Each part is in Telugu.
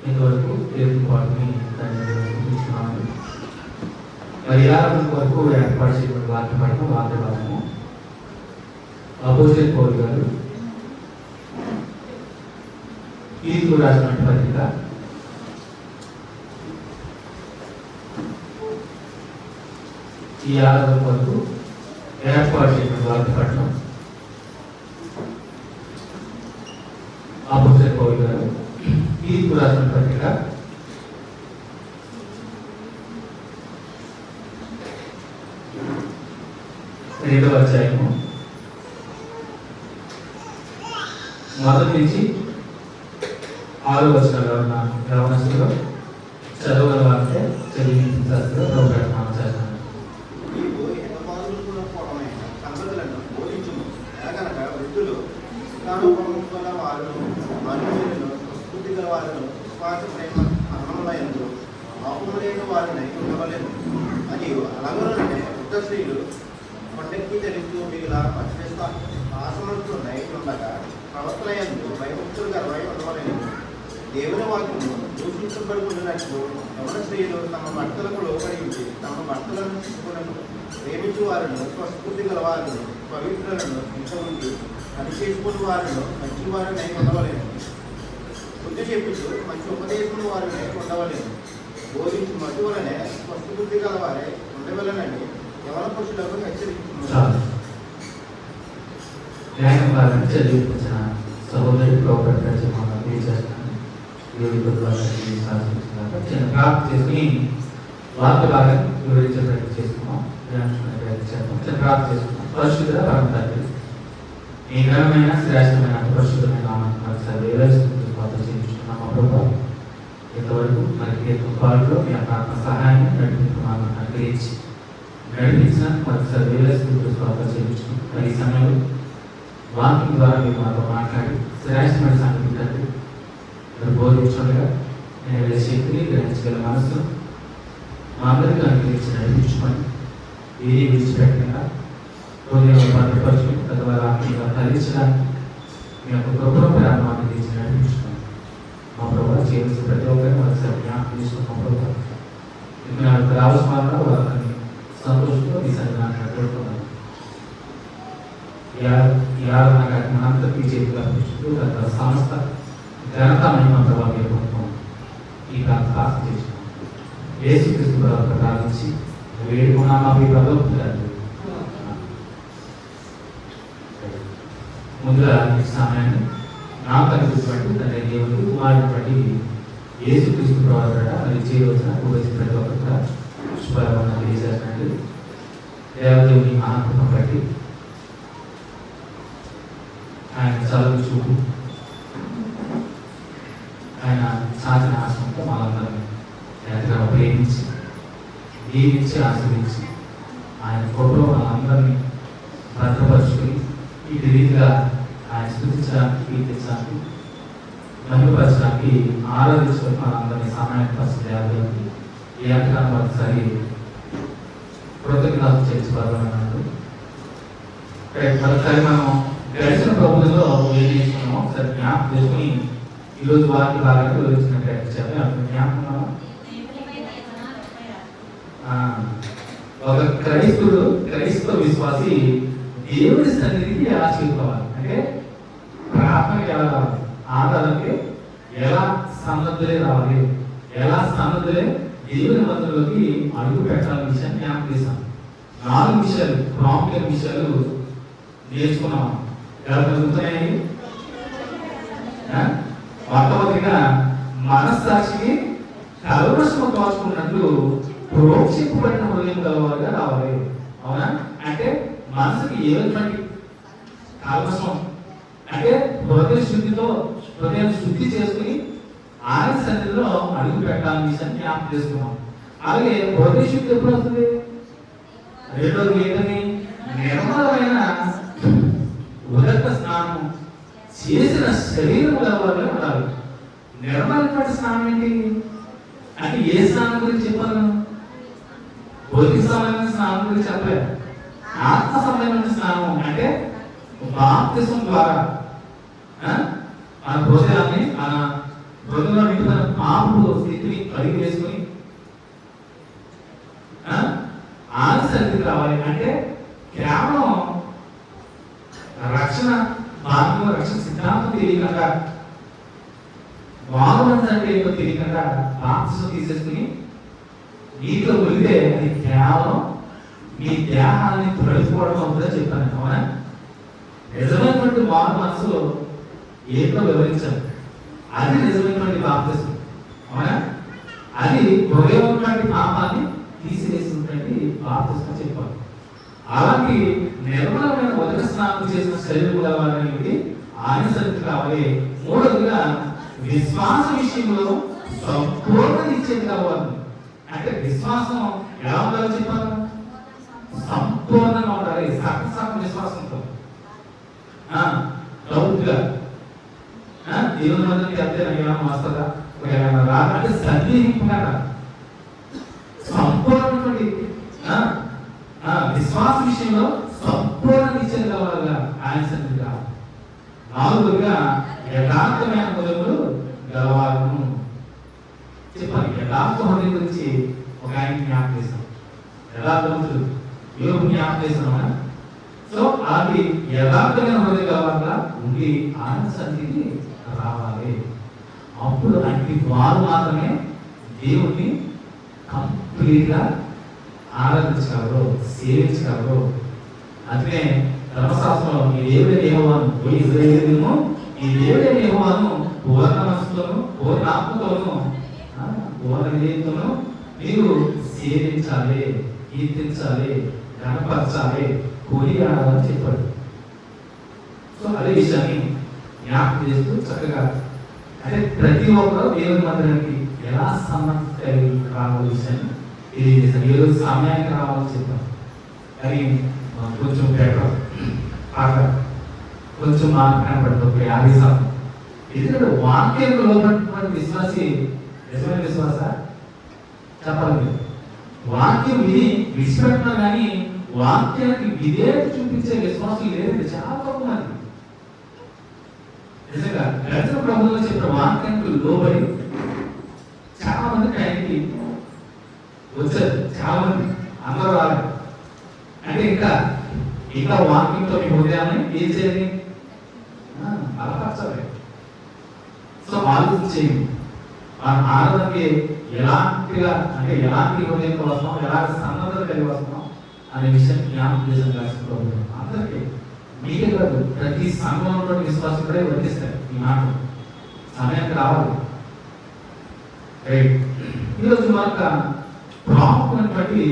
ఇంతవరకు దేవుని వాటిని చూపించుకున్నాము. మరి ఆరాధన వరకు ఏర్పాటు చేయడం వాక్య పడడం వాక్య భాగము అపోజిట్ పౌలు గారు తీర్పు రాసినటువంటి పత్రిక 6వ వరకు ఏర్పాటు చేయడం వాక్య పడడం అపోజిట్ పౌలు గారు తీర్పు రాసిన పత్రిక 2వ అధ్యాయము 1 నుంచి 6 వచనాలు ఉన్న యవనస్తులు చదవగలవాలంటే చదివించాల్సిందిగా ప్రోగ్రామ్ చేస్తాను. స్త్రీలు కొండెక్కి తెలుస్తూ మిగిలిన ఆసనంతో నైతుండగా ప్రవర్తనయందు భయభక్తులుగా ఉండవలేదు. దేవుని వాక్యము దూషించబడుకున్నట్లు యవన స్త్రీలు తమ భర్తలకు లోబడి తమ భర్తలను తీసుకున్నట్లు ప్రేమించు వారిను స్వస్ఫూర్తి గల వారిను పవిత్రులను ఇంత ఉండి పని చేసుకుని వారిను మంచి వారినై ఉండవలేదు. బుద్ధి చెప్పుతూ మంచి ఉపదేశం వారినై ఉండవలేదు. బోధించి మటు వలనే స్వస్థబుద్ధి గల వారే ఉండవలనని యవన పురుషులకు హెచ్చరిస్తున్నారు. చదివించిన సహోదరి ప్రోగ్రామ్ చేస్తాను. చిన్న ప్రార్థన చేసుకుని వార్త బాగా వివరించే ప్రయత్నం చేసుకున్నాం. చిన్న ప్రార్థన చేసుకున్నాం. పరిశుద్ధ పరమ తండ్రి, ఈ ఘనమైన శ్రేష్టమైన పరిశుద్ధమైన చేయించుకున్నాం. మా ప్రభావం ఇంతవరకు మనకి పాలలో మీ ఆత్మ సహాయాన్ని నడిపించుకున్నాను అనుగ్రహించి నడిపించిన మరొకసారి వేరేసుకుంటూ చేయించుకున్నాం. మరి ఈ సమయంలో వాక్యం ద్వారా మీరు మాతో మాట్లాడి శ్రేష్టమైన సంగతి తండ్రి మీరు బోధించగా నేను శక్తిని గ్రహించగల మనసును మా అందరికీ అనుగ్రహించి నడిపించుకొని ఏది విడిచిపెట్టకుండా హృదయంలో భద్రపరచుకుని తద్వారా ఆత్మీయంగా ఫలించడానికి మీ యొక్క గొప్ప ప్రారంభాన్ని తీసి నడిపించుకోండి. మా ప్రభావం చేయవలసిన ప్రతి ఒక్కరిని ఒకసారి జ్ఞాపకం తీసుకుని మా ప్రభావం మీకు నాకు రావాల్సిన వాళ్ళని సంతోషంతో మీ సన్నిధానం కోరుకున్నాను. మనందరికీ చేతులు అర్పించుతూ గత సంస్థ ఘనత మహిమ ప్రభావం పొందుతాం. ఈ ప్రార్థన చేస్తున్నాం. యేసుక్రీస్తు ప్రభావం ప్రార్థించి వేడుకున్నాం. అవి ప్రభావం ముందుగా ఈ సమయాన్ని నాకు అనిపించినట్టు తండ్రి దేవుడు కుమారుడి యేసుక్రీస్తు ప్రభావం అది చేయవలసిన కూడేసిన ప్రతి ఒక్కరు శుభాలను తెలియజేసినట్టు దేవదేవుని మహాత్మ బట్టి ఆయన చదువు చూపు ఆయన సాధన ఆశ్రమంతో మనందరం ఎంతగానో ప్రేమించి దీవించి ఆశ్రయించి ఆయన ఫోటో మనందరినీ భద్రపరుచుకొని ఈ రీతిగా ఆయన స్థుతించడానికి కీర్తించడానికి మహిమపరచడానికి ఆరాధించుకొని మనందరినీ సహాయపరచడానికి ఏ అంతగానో ఒకసారి కృతజ్ఞతలు చేసుకోవాలన్నాడు. మరోసారి మనం గడిచిన ప్రభుత్వంలో ఏం చేసుకున్నామో ఒకసారి జ్ఞాపకం చేసుకుని ఈరోజు వారికి బాగా వివరించిన ప్రయత్నించాలి. జ్ఞాపకం ఒక క్రైస్తవ విశ్వాసి దేవుడి సన్నిధికి ఎలా చేరుకోవాలి అంటే ప్రార్థనకి ఎలా రావాలి, ఆధారానికి ఎలా సన్నద్ధులే రావాలి, ఎలా సన్నద్ధులే దేవుని మందులోకి అడుగు పెట్టాలని విషయాన్ని జ్ఞాపకం చేశాం. 4 విషయాలు ప్రాముఖ్యమైన విషయాలు నేర్చుకున్నాం. ఎలా జరుగుతున్నాయి? మొట్టమొదటిగా మనస్సాక్షిని కల్మషము కాచుకున్నట్లు ప్రోక్షింపబడిన హృదయం గలవారుగా రావాలి. అవునా? అంటే మనసుకి ఏ విధమైన కల్మషం అంటే హృదయ శుద్ధితో హృదయం శుద్ధి చేసుకుని ఆయన సన్నిధిలో అడుగు పెట్టాలని విషయాన్ని జ్ఞాపకం చేసుకున్నాం. అలాగే హృదయ శుద్ధి ఎప్పుడు వస్తుంది? రెండోది ఏంటని నిర్మలమైన ఉదక స్నానం చేసిన శరీరం గలవారుగా ఉండాలి. నిర్మలమైన స్నానం ఏంటి అంటే ఏ స్నానం గురించి చెప్పాను? భౌతిక సంబంధమైన స్నానం గురించి చెప్పలేదు. ఆత్మ సంబంధమైన స్నానం అంటే బాప్తిసం ద్వారా మన హృదయాన్ని మన హృదయంలో నిండుతున్న పాపు స్థితిని అడిగి వేసుకుని ఆలస్యానికి రావాలి. అంటే కేవలం రక్షణ మార్గం, రక్షణ సిద్ధాంతం తెలియకుండా, బాగుంది అంటే ఏమో తెలియకుండా బాప్తిసం తీసేసుకుని నీటిలో వెళితే అది కేవలం మీ దేహాన్ని తొలగిపోవడం అవుతుందని చెప్పాను. అవునా? నిజమైనటువంటి మారు మనసులో ఏంటో వివరించాను. అది నిజమైనటువంటి బాప్తిసం. అవునా? అది హృదయమైనటువంటి పాపాన్ని తీసివేసినటువంటి బాప్తిసం చెప్పాను. అలాంటి నిర్మలమైన ఉదక స్నానం చేసిన శరీరం కావాలనేది ఆనిసరికి కావాలి. మూడవదిగా విశ్వాస విషయంలో సంపూర్ణ నిశ్చయం కావాలి. అంటే విశ్వాసం ఎలా ఉండాలో చెప్పాను, సంపూర్ణంగా ఉండాలి. సకసక విశ్వాసంతో డౌట్గా దేవుని మందికి వెళ్తే నాకు వస్తుందా రాదంటే సందేహింపగా సంపూర్ణటువంటి విశ్వాస విషయంలో సంపూర్ణ నిశ్చయం కావాలిగా ఆయన సన్నిధి కావాలి. నాలుగుగా యథార్థమైన హృదయములు గలవాలను చెప్పాలి. యథార్థ హృదయం గురించి ఒక ఆయన జ్ఞాపకం చేశాం. యథార్థవంతులు యోగు జ్ఞాపకం చేస్తున్నామా? సో అది యథార్థమైన హృదయం గలవారుగా ఉండి ఆయన సన్నిధికి రావాలి. అప్పుడు అన్ని వారు మాత్రమే దేవుణ్ణి కంప్లీట్గా ఆరాధించగలరు, సేవించగలరు. అందుకే ధర్మశాస్త్రంలో ఈ దేవుడే యెహోవాను, ఓ ఇశ్రాయేలీయులను ఈ దేవుడే యెహోవాను పూర్ణ మనసుతోను, పూర్ణ ఆత్మతోను, పూర్ణ విధేయతను మీరు సేవించాలి, కీర్తించాలి, గణపరచాలి, కొనియాడాలని చెప్పాడు. సో అదే విషయాన్ని జ్ఞాపకం చేస్తూ చక్కగా అంటే ప్రతి ఒక్కరు దేవుని మందిరానికి ఎలా సన్నద్ధ రావాలి విషయాన్ని తెలియజేశాను. ఏ రోజు సమయానికి రావాలని చెప్పాను. కానీ కొంచెం బెటర్ పాట కొంచెం కనపడుతుంది 50%. ఎందుకంటే వాక్యం లోపడినటువంటి విశ్వాసి నిజమైన విశ్వాస చెప్పాలి. మీరు వాక్యం విని విడిచిపెట్టినా కానీ వాక్యానికి విధేయత చూపించే విశ్వాసం లేదండి చాలా తక్కువ మంది. నిజంగా గడిచిన ప్రభుత్వంలో చెప్పిన వాక్యానికి లోబడి చాలా మంది టైంకి వచ్చారు. చాలా మంది అందరూ రాలేదు. అంటే ఇంకా వాక్యంతో మీ హృదయాన్ని ఏం చేయాలి, బలపరచాలి. సో ఆలోచించేయండి. మన ఆరాధనకి ఎలాంటిగా అంటే ఎలాంటి హృదయంతో వస్తున్నాం, ఎలాంటి సన్నద్ధత కలిగి వస్తున్నాం అనే విషయాన్ని జ్ఞాపకం చేసిన అందరికీ మీకే కాదు ప్రతి సంఘంలో విశ్వాసం కూడా వర్తిస్తాయి. ఈ మాట సమయానికి రావాలి. రైట్. ఈరోజు మరొక ప్రాముఖ్యమైనటువంటి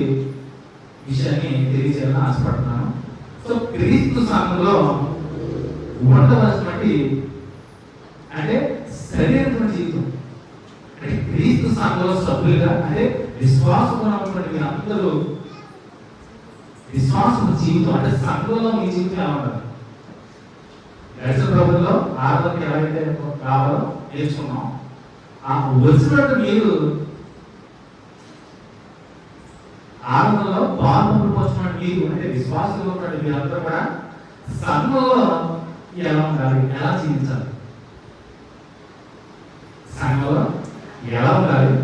విషయాన్ని తెలియజేయాలని ఆశపడుతున్నాను. సో క్రీస్తు సంఘంలో ఉండవలసినటువంటి అంటే సరైన జీవితం అంటే క్రీస్తు సంఘంలో సభ్యులుగా అంటే విశ్వాసమైనటువంటి మీరు అందరూ విశ్వాసం జీవితం అంటే సంఘంలో మీ జీవితం ఎలా ఉండాలి. గడిచిన ప్రభుత్వంలో ఆరాధనకి ఎలా అయితే కావాలో నేర్చుకున్నాం. ఆ వచ్చినట్టు మీరు ఆరాధనలో పాల్గొనవలసిన మీరు అంటే విశ్వాసంలో ఉన్నటువంటి మీరందరూ కూడా సంఘంలో ఎలా ఉండాలి, ఎలా జీవించాలి, సంఘంలో ఎలా ఉండాలి.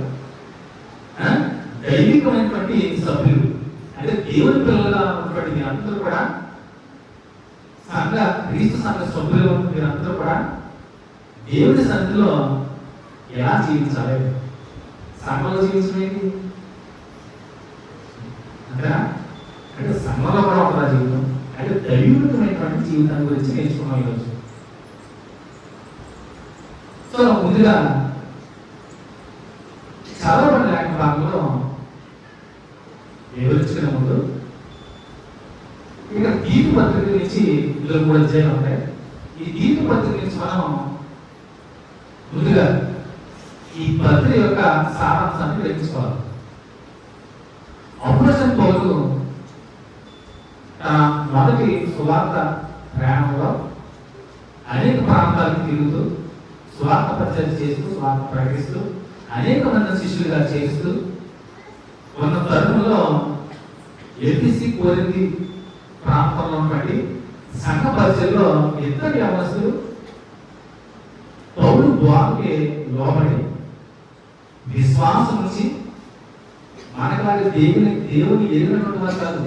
దైవికమైనటువంటి సభ్యులు అంటే దేవుని పిల్లలుగా ఉన్నటువంటి మీరందరూ కూడా క్రీస్తు సంఘ సభ్యులు మీరందరూ కూడా దేవుని సన్నిధిలో ఎలా జీవించాలి. సంఘంలో జీవించడానికి అంటే సంఘంలో కూడా ఉంటుందా జీవితం అంటే దైవికమైనటువంటి జీవితాన్ని గురించి నేర్చుకున్నాం ఈరోజు. సో ముందుగా చదవబడిన లేఖన భాగంలో వివరించుకునే ముందు ఇక తీర్పు పత్రిక నుంచి ఇందులో 3 అధ్యాయాలు ఉంటాయి. ఈ తీర్పు పత్రిక నుంచి మనం ముందుగా ఈ పత్రిక యొక్క సారాంశాన్ని గ్రహించుకోవాలి. అపోస్తలుడైన పౌలు తన మొదటి సువార్త ప్రయాణంలో అనేక ప్రాంతాలకు తిరుగుతూ సువార్త పరిచయం చేస్తూ సువార్త ప్రకటిస్తూ అనేక మంది శిష్యులుగా చేస్తూ ఉన్న తరుణంలో ఎఫెసీ కొరింథీ ప్రాంతంలో ఉన్నటువంటి సంఘ పరిచయంలో ఇద్దరు యవనస్తులు పౌలు ద్వారకి లోబడి విశ్వాసం నుంచి మనకలాగా దేవుని ఎరిగినటువంటి వారు కాదు.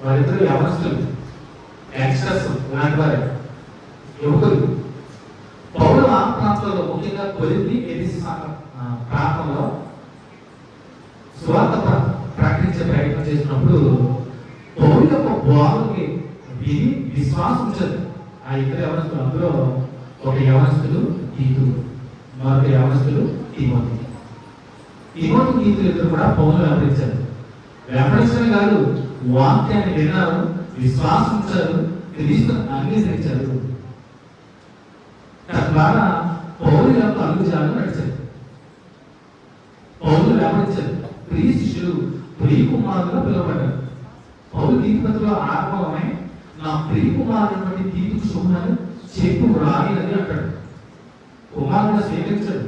వారిద్దరు యవనస్తులు, యంగ్స్టర్స్ లాంటి వారు, యువకులు. పౌలు ఆ ప్రాంతంలో, ముఖ్యంగా కొరింథీ ఎఫెసు ప్రాంతంలో సువార్త ప్రకటించే ప్రయత్నం చేసినప్పుడు పౌలు యొక్క బోధనకి విని విశ్వాసం ఉంచదు. ఆ ఇద్దరు యవనస్తులు, అందులో ఒక యవనస్తుడు తీతు, మరొక యవనస్తుడు తిమోతి. తీతులు ఇద్దరు కూడా పౌలు వెంబడించారు. వెంబడించడమే కాదు, వాక్యాన్ని విన్నారు, విశ్వాసం ఉంచారు, క్రీస్తును అంగీకరించారు. తద్వారా పౌలు యొక్క అడుగుజాడలు నడిచారు. పౌలు వెంబడించారు. ప్రియ శిష్యులు, ప్రియ కుమారులుగా పిలువబడ్డారు. పౌలు తీతుపత్రిలో ఆరంభమే నా ప్రియ కుమారుడు తీతుకు శుభ్రాన్ని చెప్పు రాయని అంటాడు. కుమారుడు స్వీకరించాడు,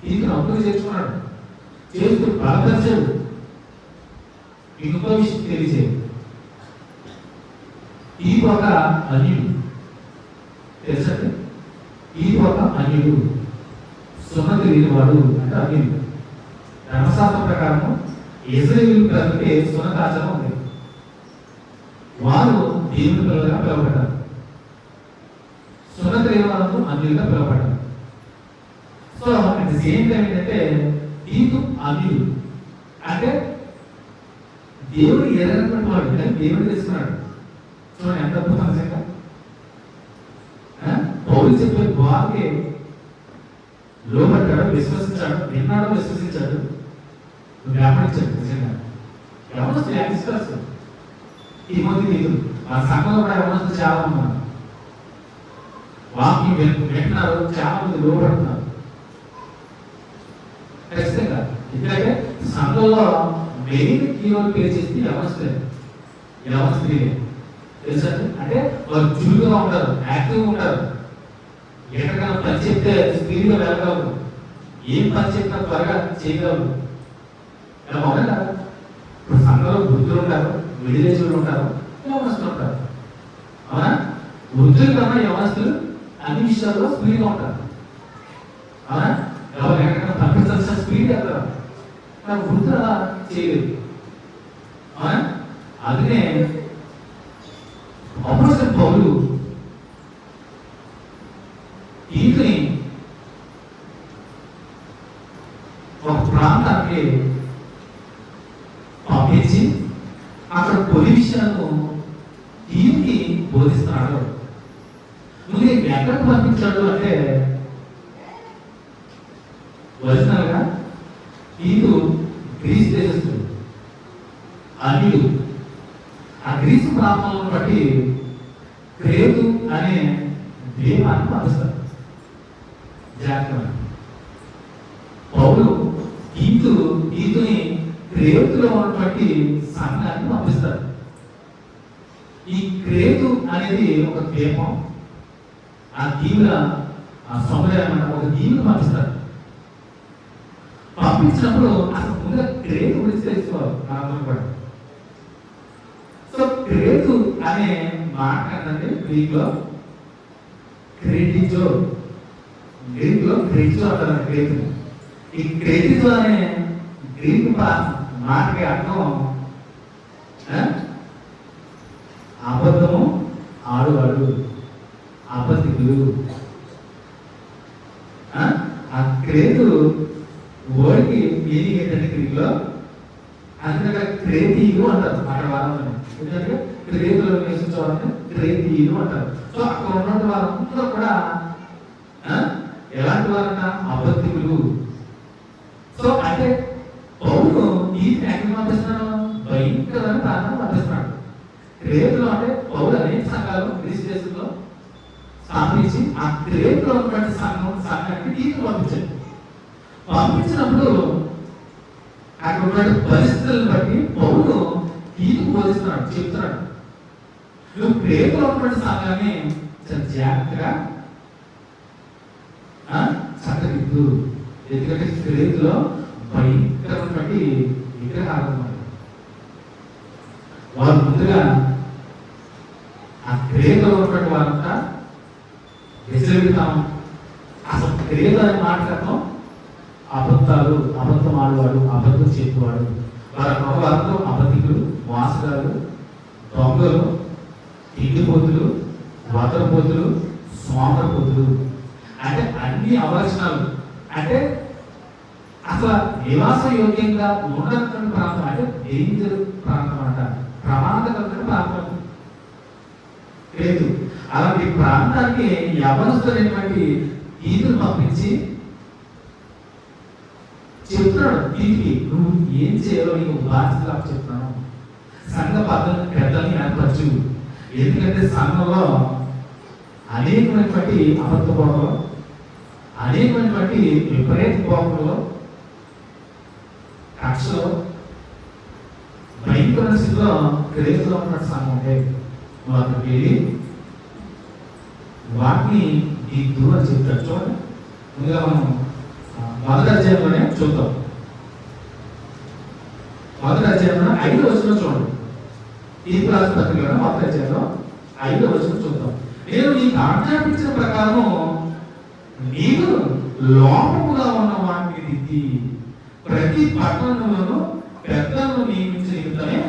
తీతును అప్పులు చేర్చుకున్నాడు, చేస్తూ బలపరిచాడు. ఇంకో విషయం తెలియజేయడు, ఈ ఒక అన్యుడు తెలుసండి. ఈ ఒక అన్యుడు, సున్నతి లేనివాడు అంటే అన్యుడు. ధర్మశాస్త్రం ప్రకారం ఇశ్రాయేలు ప్రజలకి సున్నతి ఆచారం ఉంది. వారు దేవుని పిల్లలుగా పిలువబడ్డారు. సున్నతి లేని వారు అన్యులుగా పిలువబడ్డారు. So at the same time ఏంటంటే తీతు అన్యుడు అంటే దేవుడు ఎరగనటువంటి వాడు, కానీ దేవుడు తెలుసుకున్నాడు. చూడండి ఎంత అద్భుతం నిజంగా. పౌలు చెప్పే వారికి లోబడ్డాడు, విశ్వసించాడు, విన్నాడు, విశ్వసించాడు, వ్యాపరించాడు. నిజంగా యవనస్తులు యంగ్స్టర్స్, తిమోతి తీతులు. ఆ సంఘంలో కూడా యవనస్తులు చాలా ఉన్నారు. వాక్యం వింటున్నారు, చాలా మంది లోబడుతున్నారు. ఖచ్చితంగా ఎందుకంటే సంఘంలో మెయిన్ కీవర్డ్ ప్లే చేసి యవన స్త్రీలే తెలుసా. అంటే వారు చురుకుగా ఉంటారు, యాక్టివ్గా ఉంటారు. ఎక్కడికైనా పని చెప్తే స్త్రీగా వెళ్ళగలరు, ఏం పని చెప్పినా త్వరగా చేయగలరు. ఇలా అవునా కదా. ఇప్పుడు సంఘంలో వృద్ధులు ఉంటారు, విడిలేజీలు ఉంటారు, యవనస్తులు ఉంటారు. అవునా? వృద్ధుల కన్నా యవనస్తులు అన్ని విషయాల్లో స్పీడ్గా ఉంటారు. అవునా? ఎవరు ఎక్కడికైనా పంపించాల్సిన స్పీడ్ వెళ్తారు, కానీ వృద్ధులు అలా చేయలేదు. అవునా? అందుకే అపోస్తలుడైన పౌలు తీతుని ఒక ప్రాంతానికి పంపించి అక్కడ కొన్ని విషయాలను తీతుకి బోధిస్తున్నాడు. ముందు ఎక్కడికి పంపించాడు అంటే ఒరిజినల్ గా తీతు గ్రీస్ దేశస్తుడు, అన్యుడు. ఆ గ్రీసు ప్రాంతాలను బట్టి క్రేతు అనే ద్వీపాన్ని పంపిస్తారు. జాగ్రత్త. పౌలు తీతుని క్రేతులో ఉన్నటువంటి సంఘాన్ని పంపిస్తారు. ఈ క్రేతు అనేది ఒక ద్వీపం. ఆ దీవుల సముదాయం ఒక దీవులు పంపిస్తారు. పంపించినప్పుడు అసలు ముందుగా క్రేతు గురించి తెలుసుకోవాలి మనందరం కూడా. సో క్రేతు అనే మాట ఏంటంటే గ్రీక్లో క్రెడిజో అంటారు క్రేతు. ఈ క్రెడిజో అనే గ్రీక్ మాటకి అర్థం అబద్ధము ఆడువాడు, అబద్ధికులు. ఆ క్రేతు ఓడికి మీనింగ్ ఏంటంటే గ్రీక్లో అందుకే క్రేతీయులు అంటారు అక్కడ వారంలో. ఎందుకంటే క్రేతులో నివసించేవాళ్ళని క్రేతీయులు అంటారు. సో అక్కడ ఉన్నటువంటి వారందరూ కూడా ఎలాంటి వారన్న అబద్ధికులు. సో అంటే పౌలు ఈ ఎక్కడ పంపిస్తున్నాడు, భయంకరమైన ప్రాంతం పంపిస్తున్నాడు. క్రేతులో అంటే పౌలు అనేక సంఘాలు గ్రీస్ దేశంలో స్థాపించి ఆ క్రేతులో ఉన్నటువంటి సంఘానికి తీర్పు పంపించాడు. పంపించినప్పుడు అక్కడ ఉన్నటువంటి పరిస్థితులను బట్టి పౌలు తీర్పు బోధిస్తున్నాడు, చెప్తున్నాడు. నువ్వు క్రేతులో ఉన్నటువంటి సంఘాన్ని జాగ్రత్తగా చక్కదిద్దు. ఎందుకంటే క్రేతులో భయంకరమైనటువంటి విగ్రహాలు ఉన్నాయి. వారు ముందుగా ఆ క్రేతులో ఉన్నటువంటి వారంతా విసిరితాం. అసలు తెలియదని మాట్లాడటం అబద్ధాలు, అబద్ధం ఆడేవాడు, అబద్ధం చెప్పేవాడు, వారందరూ అబద్ధికులు, మోసగాళ్ళు, దొంగలు, ఇంటిపోతులు, వదరపోతులు, సోమరపోతులు, అంటే అన్ని అవలక్షణాలు. అంటే అసలు నివాస యోగ్యంగా ఉండనటువంటి ప్రాంతం, అంటే డేంజర్ ప్రాంతం అంట, ప్రమాదకరమైన ప్రాంతం లేదు. అలాంటి ప్రాంతానికి యవనస్తులైనటువంటి ఈదులు పంపించి చెప్తున్నాడు, దీనికి నువ్వు ఏం చేయాలో నీకు బాధ్యతలు చెప్తున్నాను. సంఘ పెద్దల్ని ఏర్పరచు. ఎందుకంటే సంఘంలో అనేకమైనటువంటి అబద్ధ బోధలు, అనేకమైనటువంటి విపరీత బోధలు, కక్షలో, భయంకరమైన స్థితిలో క్రియలో ఉన్న సంఘం ఉంటే వాళ్ళకి వెళ్ళి వాటిని దిద్దు అని చెప్తాడు. చూడండి, ముందుగా మనం మొదటి అధ్యాయంలోనే చూద్దాం. మొదటి అధ్యాయంలో 5వ వచనం చూడండి. ఈ క్లాస్ పత్రికలో మొదటి అధ్యాయంలో 5వ వచనం చూద్దాం. నేను నీకు ఆజ్ఞాపించిన ప్రకారం నీవు లోపముగా ఉన్న వాటిని దిద్ది ప్రతి పట్టణంలోనూ పెద్దలను నియమించిన నిమిత్తమే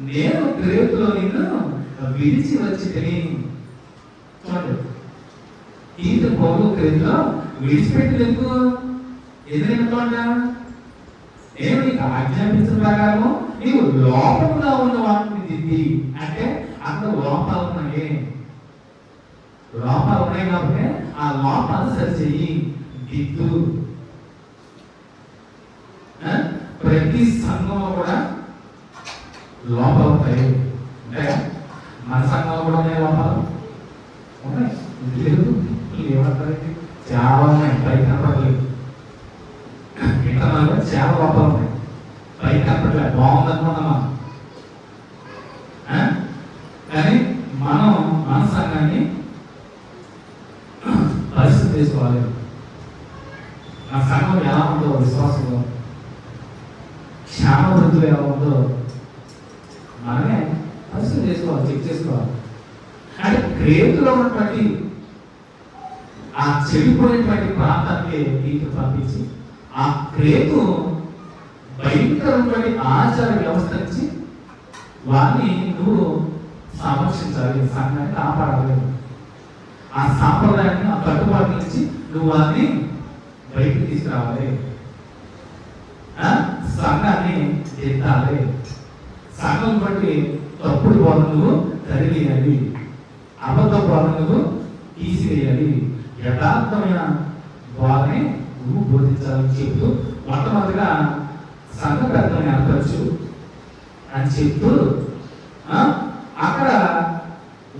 నేను క్రేతులో నిన్ను విడిచి వచ్చి తిని. చూడండి, ఈత పౌలు క్రేతులో విడిచిపెట్టలేదు. ఎందుకంటా నేను నీకు ఆజ్ఞాపించిన ప్రకారము నీవు లోపముగా ఉన్న వాటిని దిద్ది. అంటే అక్కడ లోపాలు ఉన్నాయి, లోపాలు ఉన్నాయి కాబట్టి ఆ లోపాలు సరిచేయి, దిద్దు. ప్రతి సంఘంలో కూడా లోపాలు ఉంటాయి. అంటే మన సంఘంలో కూడా ఉన్నాయి లోపాలు, ఉన్నాయి. లేదు ఏమంటారు, చాలా ఉన్నాయి, పై కనపడలేదు. ఇంటర్నల్గా చాలా లోపాలు ఉన్నాయి, పై కనపడలేదు. బాగుందనుకున్నామా? కానీ మనం మన సంఘాన్ని పరిస్థితి చేసుకోవాలి. మన సంఘం ఎలా ఉందో, విశ్వాసంలో క్షేమ వృద్ధులు ఎలా ఉందో మనమే పరిస్థితి చేసుకోవాలి, చెక్ చేసుకోవాలి. అంటే క్రేతులో ఉన్నటువంటి ఆ చెడిపోయినటువంటి ప్రాంతానికి నీకు పంపించి ఆ క్రేతు భయంకరమైనటువంటి ఆచార వ్యవస్థ నుంచి వారిని నువ్వు సంరక్షించాలి, సంఘాన్ని కాపాడాలి. ఆ సాంప్రదాయాన్ని, ఆ కట్టుబాటు నుంచి నువ్వు వారిని బయటకు తీసుకురావాలి, సంఘాన్ని ఎత్తాలి. సంఘం బట్టి తప్పుడు బోధనలు తరివేయాలి, అబద్ధ బోధనలు తీసివేయాలి, యథార్థమైన బోధని నువ్వు బోధించాలని చెప్తూ మొట్టమొదటిగా సంఘ పెద్దలని ఏర్పరచు అని చెప్తూ అక్కడ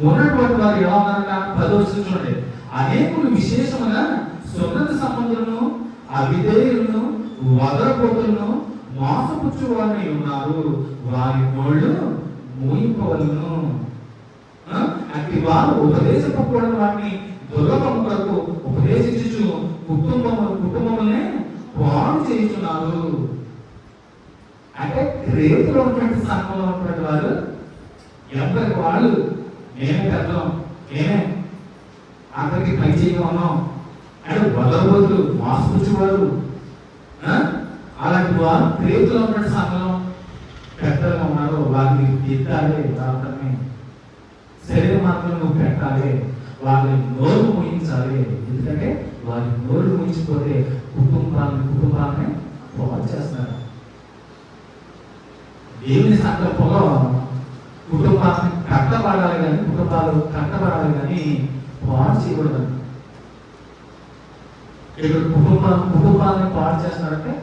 ఉన్నటువంటి వారు ఎలా ఉన్నారంట 10వ వచనం చూడండి. అనేకులు విశేషముగా సున్నత సంబంధులను, అవిధేయులను, వదరపోతులను, మోసపుచ్చు వారిని ఉన్నారు. వారి నోళ్ళు మూయింపవలను. అట్టి వారు ఉపదేశపూర్వక వారిని దుర్లభము కొరకు ఉపదేశించు కుటుంబములనే పాడు చేస్తున్నారు. అంటే క్రేతులో ఉన్నటువంటి సంఘంలో ఉన్నటువంటి వారు ఎవరికి వాళ్ళు మేమే పెద్దలం, మేమే అందరికి పై చేయమన్నాం అంటే వదలబోతులు, మోసపుచ్చేవారు, అలాంటి వారు క్రేతులో ఉన్నటువంటి సంఘం పెద్దలుగా ఉన్నారు. వారిని దిద్దాలి, వారిని శరీర మార్గంలో నువ్వు పెట్టాలి, వారిని నోరు మూయించాలి. ఎందుకంటే వారి నోరు మూయించిపోతే కుటుంబాన్ని పాడు చేస్తారు. దేవుని సంకల్పంలో కుటుంబాన్ని కట్టబడాలి కానీ, కుటుంబాలు కట్టబడాలి కానీ పాడు చేయకూడదు. ఇక్కడ కుటుంబాన్ని పాడు చేస్తున్నారంటే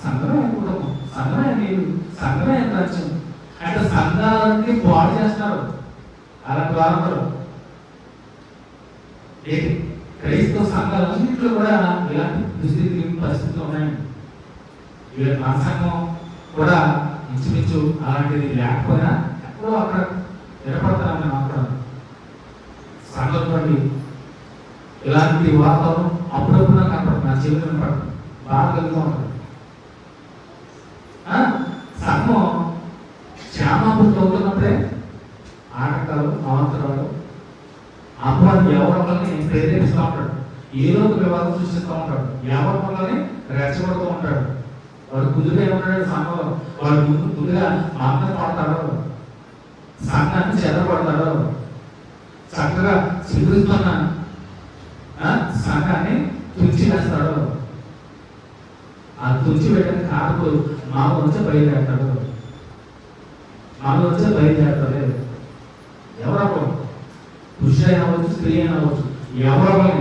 సంఘమే కుటుంబం, సంఘమే నీరు, సంఘమే రాజ్యం. అంటే సంఘాలన్నీ పాడు చేస్తున్నారు. అలాంటి వారందరూ క్రైస్తవ సంఘాలన్నింటిలో కూడా ఇలాంటి దుస్థితి పరిస్థితులు ఉన్నాయండి. మన సంఘం కూడా ఇంచుమించు అలాంటిది లేకపోయినా ఎక్కడో అక్కడ ఏర్పడతానని మాత్రం సంఘంలోని ఇలాంటి వాతావరణం అప్పుడప్పుడు నాకు కనపడుతుంది, నా జీవితం పడుతుంది, బాగా కలుగుతూ ఉంటుంది. సంఘం క్షేమాభివృద్ధి అవుతున్నప్పుడే ఆటంకాలు, అవాంతరాలు, ఎవరి వల్లనే ప్రేరేపిస్తూ ఉంటాడు, ఏదో ఒక వివాదం సృష్టిస్తూ ఉంటాడు, ఎవరి వల్లనే రెచ్చగొడుతూ ఉంటాడు. వాడు ముందుగా ఏమన్నాడు సంఘంలో, వాడు ముందుగా మాటలు పడతాడు, సంఘాన్ని చెదరపడతాడు, చక్కగా చిగురుస్తున్న సంఘాన్ని తుంచి వేస్తాడు. ఆ తుంచి వేయడానికి కాదు మాలో నుంచి బయలుదేరతాడు, మాలో నుంచి బయలుదేరతాడు. ఎవరప్పుడు పురుషుడు అయినా అవ్వచ్చు, స్త్రీ అయినా అవ్వచ్చు, ఎవరని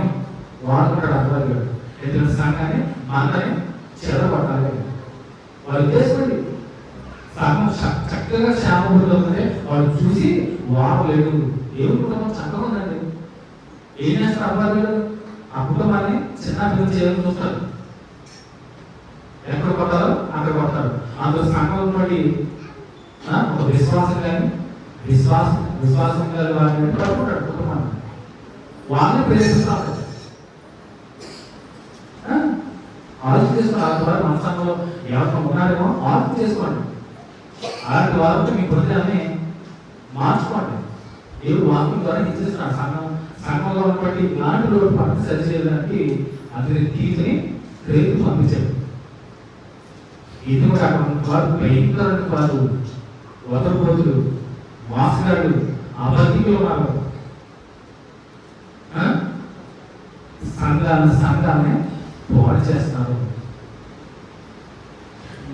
వాడుకుంటాడు అర్థవాళ్ళు. ఎందుకంటే సంఘాన్ని మందని చెదరపడాలి. వాళ్ళు చేసుకోండి సంఘం చక్కగా శ్యామపురిలో ఉంటే వాళ్ళు చూసి వాడలేడు. దేవుడు కుటుంబం చక్కగా ఉందండి. ఏం చేస్తారు అబ్బాయి? ఆ కుటుంబాన్ని చిన్న పిల్లలు చేయాలని చూస్తారు, ఎక్కడ కొట్టాలో అక్కడ కొడతారు. అందులో సంఘం బట్టి ఒక విశ్వాసం కానీ విశ్వాసం కానీ వారిని పడుకుంటాడు కుటుంబాన్ని, వాళ్ళని ప్రేరేపిస్తారు. ఆలోచన చేసుకోండి. ఆ ద్వారా మన సంఘంలో ఎవరైనా ఉన్నారేమో ఆలోచన చేసుకోండి. అలాంటి వాళ్ళతో మీ హృదయాన్ని మార్చుకోండి. దేవుడు వాక్యం ద్వారా ఇచ్చేస్తున్నాడు. సంఘంలో ఉన్నటువంటి ఇలాంటి రోడ్డు పక్కన సరిచేయడానికి అతని తీర్చిని రేపు పంపించాడు. ఇది కూడా వారు భయంకరమైన వారు, వదలబోతులు, మోసగాళ్ళు, అబద్ధికులు ఉన్నారు. సంఘాన్ని పాడు చేస్తున్నారు.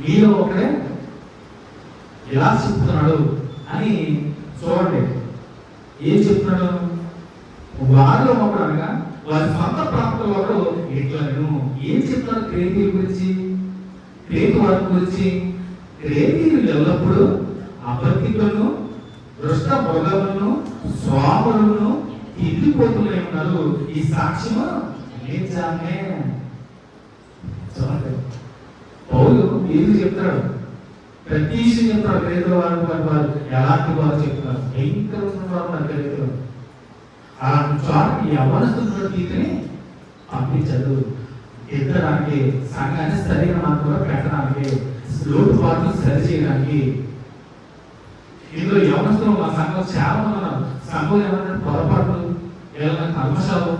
మీలో ఒకడే ఎలా చెప్తున్నాడు అని చూడండి. ఏం చెప్తున్నాడు? వారిలో ఒకడు అనగా వారి సొంత ప్రాంతంలో ఒకడు ఇట్లా నేను ఏం చెప్తాను క్రేతీల గురించి, క్రేతు వారి గురించి. క్రేతీలు ఎల్లప్పుడూ అబద్ధికులను, దృష్ట మృగములను, స్వాములను తిరిగిపోతూనే ఉన్నారు. ఈ సాక్ష్యము నిజమే. చూడండి, పౌలు ఏది చెప్తాడు? ప్రతి విషయం చెప్తాడు. క్రేతుల వారు ఎలాంటి వారు చెప్తున్నారు, భయంకరమైన వారు నాకు క్రేతులు. అలాంటి చోటకి యవనస్తున్న తీతిని పంపించదు. ఎత్తడానికి, సంఘాన్ని సరైన మార్గంలో పెట్టడానికి, లోటుపాట్లు సరి చేయడానికి. ఇందులో యవనస్తులు మా సంఘం చాలా మంది ఉన్నారు. సంఘం ఏమన్నా పొరపాట్లు, ఏమైనా కల్మషాలు,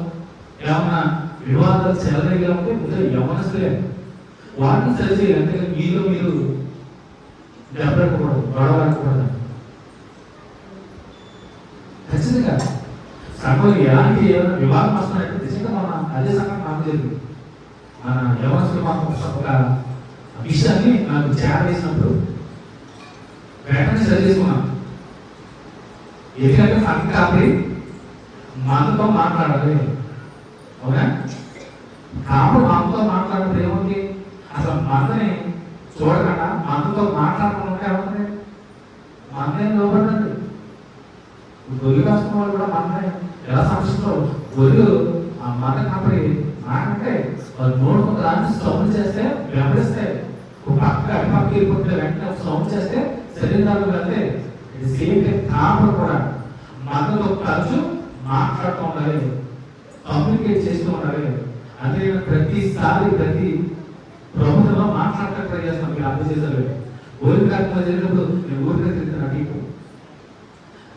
ఏమన్నా వివాదాలు చెలరేగాలంటే ముందు యవనస్తులే వాటిని సరిచేయాలి. అంతేకాదు మీరు దెబ్బకూడదు, గొడవకూడదు. ఖచ్చితంగా సంఘం ఎలాంటి ఏమైనా వివాదం వస్తున్నట్టు నిజంగా మన అదే సంఘం నాకు జరిగింది. మన యవనస్తులు మాకు ఒక విషయాన్ని నాకు చేరవేసినప్పుడు వెంటనే సరి చేసుకున్నాను. ఎందుకంటే సంఘం కాబట్టి మనతో మాట్లాడాలి. అవునా? కాబట్టి మనతో మాట్లాడినప్పుడు ఏముంది? అసలు మనని చూడకుండా మనతో మాట్లాడకుండా ఏముంది? మననే లోపడండి. గొర్రెలు కాసుకున్న వాళ్ళు కూడా మననే ఎలా సంరక్షిస్తారు? గొర్రెలు ఆ మన కాబట్టి మాకంటే వాళ్ళు నోడుకున్న దాన్ని సౌండ్ చేస్తే వెంబడిస్తాయి. ఒక పక్క అటుపక్క వెళ్ళిపోతే వెంటనే సౌండ్ చేస్తే శరీరాలు వెళ్తే ఇది సేమ్ కాపులు కూడా మనతో తరచు మాట్లాడుతూ ఉండాలి, కమ్యూనికేట్ చేస్తూ ఉండాలి. అంటే ప్రతిసారి ప్రతి ప్రభుత్వంలో మాట్లాడటం ట్రై చేస్తాం. మీరు అర్థం చేశారు. ఊరికి కార్యక్రమం జరిగినప్పుడు నేను ఊరికి తిరుగుతున్నా, టీపు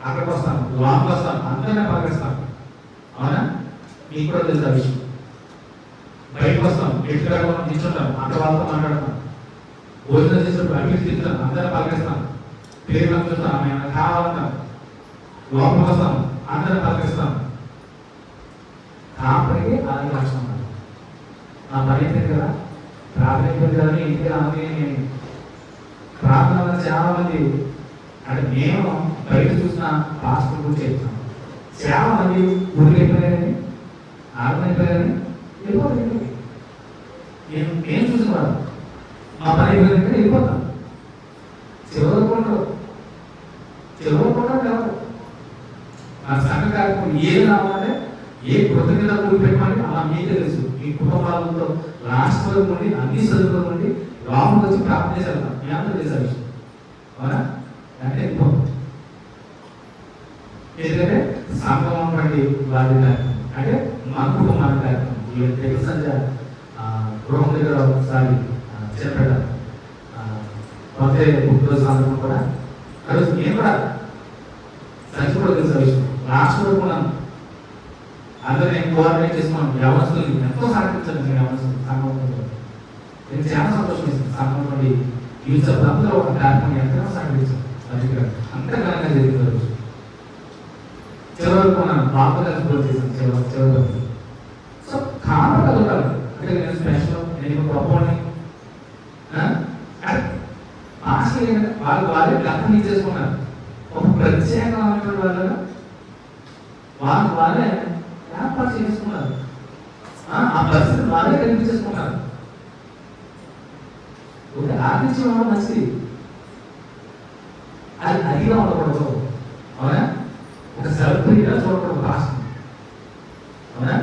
అక్కడికి వస్తాను, లాంగ్ వస్తాను, అందరినీ పలకరిస్తాను. అవునా? మీకు కూడా తెలుసు ఆ విషయం. బయటకు వస్తాం, ఎట్లా నిల్చుంటాం, అక్కడ వాళ్ళతో మాట్లాడతాం. భోజనం చేసినప్పుడు అన్ని తిరుగుతాను, అందరినీ పలకరిస్తాను, పేరు చూస్తాను, ఆయన కావాలంటాను. లోపలికి వస్తాం, అందరినీ పలకరిస్తాం. కాపడికి అలాగే లక్షణం. నా పని అయిపోయింది కదా, ప్రార్థన అయిపోయింది కదా, ఇంటికి రాని ప్రార్థన చాలా మంది అంటే నేను బయట చూసిన పాస్టర్ గురించి చెప్తాను. చాలా మంది ఊరికి అయిపోయారని, ఆర్థం అయిపోయారని వెళ్ళిపోతాను. నేను చూసుకున్నాను, మా పని అయిపోయిందంటే వెళ్ళిపోతాను. చివరి కూడా ఎవరు నా సంఘ కార్యక్రమం ఏది రావాలంటే ఏ కృతజ్ఞత కూడి పెట్టమని అలా మీకే తెలుసు. మీ కుటుంబాలతో లాస్ట్ వరకు నుండి అన్ని చదువుల నుండి రాముడు వచ్చి ప్రార్థన చేసి వెళ్తాం. మీ అందరూ చేసే విషయం. అవునా? అంటే ఎందుకంటే సంఘం ఉన్నటువంటి వారి కార్యక్రమం అంటే మన కుటుంబాల కార్యక్రమం. ఈ తెలుగు సంజ గృహం దగ్గర ఒకసారి చెప్పాడు కొత్త పుట్టినరోజు సందర్భం కూడా ఆ రోజు నేను కూడా సంచి కూడా తెలిసిన విషయం. లాస్ట్ వరకు ఉన్నాను. అందరూ నేను కోఆర్డినేట్ చేసుకున్నాను. వ్యవస్థలు ఎంతో సహకరించాను నేను వ్యవస్థలు సంఘంలో. నేను చాలా సంతోషం వేసింది. సంఘం నుండి ఈ అందరూ ఒక కార్యక్రమం ఎంతో సహకరించాను. అది అంతా ఘనంగా జరిగిన రోజు చివరికి మనం బాబు కలిసి కూడా చేశాను. చివరి సో కారణాలు ఉండాలి. అంటే నేను స్పెషల్, నేను గొప్పని వాళ్ళే లెక్కలు ఇచ్చేసుకున్నారు. ఒక ప్రత్యేకమైనటువంటి వాళ్ళే ఏర్పాటు చేసుకున్నారు. ఆ పరిస్థితి వాళ్ళే కనిపించేసుకున్నారు. ఒక ఆర్టించి ఉండడం మంచిది, అది అదిగా ఉండకూడదు. అవునా? ఒక సెలబ్రిటీగా చూడకూడదు రాష్ట్రం. అవునా?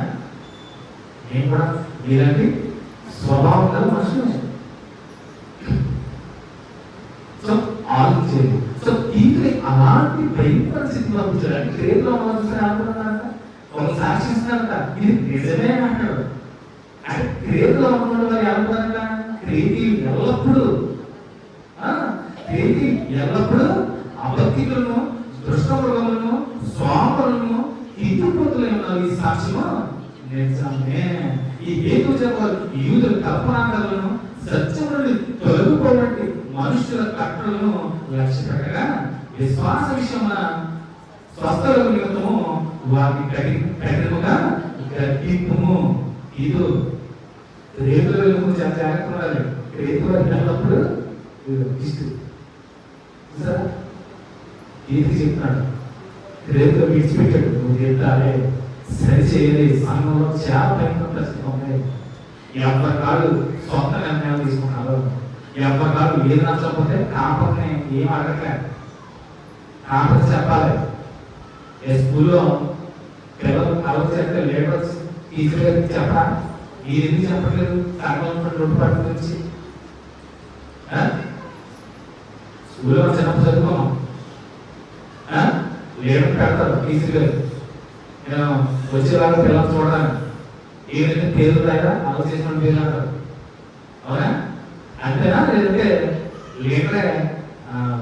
నేను కూడా మీలాంటి స్వభావం గల మనుషులు. సో ఆలోచించేది. సో ఇది అలాంటి భయంకర స్థితిలో కూర్చోడానికి గ్రేట్లో అనుకున్నారంట. ఒక సాక్షి ఇస్తున్నారంట, ఇది నిజమే అంటాడు. అంటే గ్రేట్లో అనుకున్న వారు ఏమనుకున్నారంట, క్రేతి ఎల్లప్పుడూ అబద్ధికులను, దుష్టమృగములను, స్వాములను, ఇంటిపోతులై ఉన్నారు. ఈ సాక్ష్యము నిజమే. ఈ హేతు చెప్పాలి యూదుల కల్పనాలను సత్యం నుండి తొలగిపోవంటి మనుషుల కట్టలను లక్ష్య పెట్టగా విశ్వాస విషయమున స్వస్థల నిమిత్తము వారికి కఠినముగా గద్దింపుము. ఇది రేతుల చాలా జాగ్రత్త ఉండాలి. రేతులు ఎల్లప్పుడు ఇది చెప్తున్నాడు. రేతులు విడిచిపెట్టాడు. నువ్వు చెప్తారే సరి చేయాలి. సంఘంలో చాలా భయంకర పరిస్థితి ఉన్నాయి. ఎవరి కాళ్ళు సొంత నిర్ణయాలు తీసుకున్నారు. ఎవరి కాళ్ళు ఏది నచ్చకపోతే కాపర్ని ఏం అడగట్లేదు. కాపర్ చెప్పాలి. స్కూల్లో పిల్లలు అలవాటు చేస్తే లేబర్స్ టీచర్ గారికి చెప్పరా, మీరు ఎందుకు చెప్పట్లేదు సంఘంలో రొట్టుపాటు గురించి? స్కూల్లో చిన్నప్పుడు చదువుకున్నాం. లేబర్ పెడతారు టీచర్ గారు, నేను వచ్చేలాగా పిల్లలు చూడడానికి. ఏదైతే పేరు రాయరా అమలు చేసిన పేరు అంటారు. అవునా? అంతేనా? లేదంటే లీటరే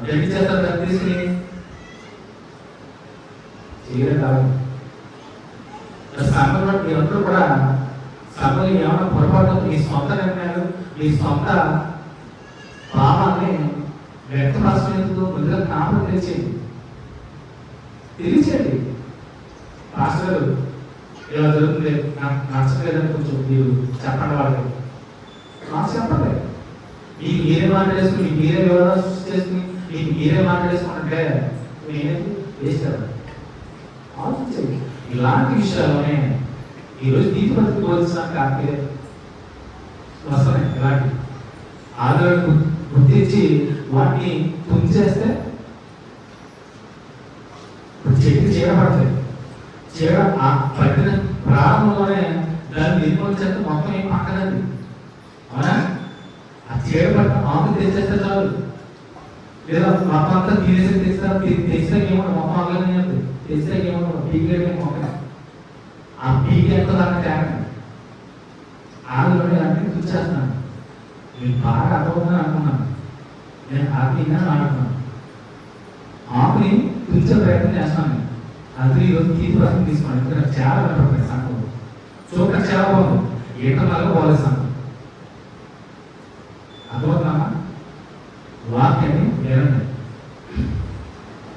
గడ్డి చేస్తారు దాన్ని తీసుకుని చేయడం కాదు. సంఘంలో మీరందరూ కూడా సంఘంలో ఏమైనా పొరపాటు మీ సొంత నిర్ణయాలు, మీ సొంత భావాన్ని వ్యక్తపరచడానికి ముందుగా కారణం తెలియచేయండి. పాస్టర్ గారు ఇలా జరుగుతుంది, నాకు నచ్చలేదని కొంచెం మీరు చెప్పండి. వాళ్ళకి నాకు చెప్పండి. మీకు మీరే మాట్లాడేసుకుని, మీకు మీరే వివరణ చేసుకుని, మీకు మీరే మాట్లాడేసుకుంటే నేనేది వేస్ట్ కదా. ఆలోచించండి. ఇలాంటి విషయాల్లోనే ఈరోజు నీతి బతికి పోల్చిన కాకే వస్తున్నాయి. ఇలాంటి ఆదరణ గుర్తించి వాటిని తుంచేస్తే చెట్టు చేయబడతాయి. చేయడం ఆ పట్టిన ప్రారంభంలోనే దాన్ని నిర్మూలించేస్తే మొత్తం ఏం పక్కనండి. అవునా? ఆ చేయబడిన ఆకు తెచ్చేస్తే చాలు. లేదా మొత్తం అంతా తీరేసి తెచ్చినా ఏమన్నా మొత్తం ఆగలనే తెచ్చినా ఏమన్నా పీకేయడం మొక్క ఆ పీకి ఎంత దాన్ని తేగండి. ఆకులోనే అన్ని తుచ్చేస్తున్నాను. నేను బాగా అర్థమవుతుందని అనుకున్నాను. నేను ఆకుని ఆడుతున్నాను. ఆకుని తుంచే ప్రయత్నం చేస్తున్నాను. అది ఈరోజు తీర్పు తీసుకోండి. ఎందుకంటే నాకు చాలా కనపడుతుంది సంఘం. చూడటం చాలా బాగుంది. ఏటలాగా బాగాలేదు సంఘం. అర్థమవుతున్నామా? వాక్యాన్ని వినండి.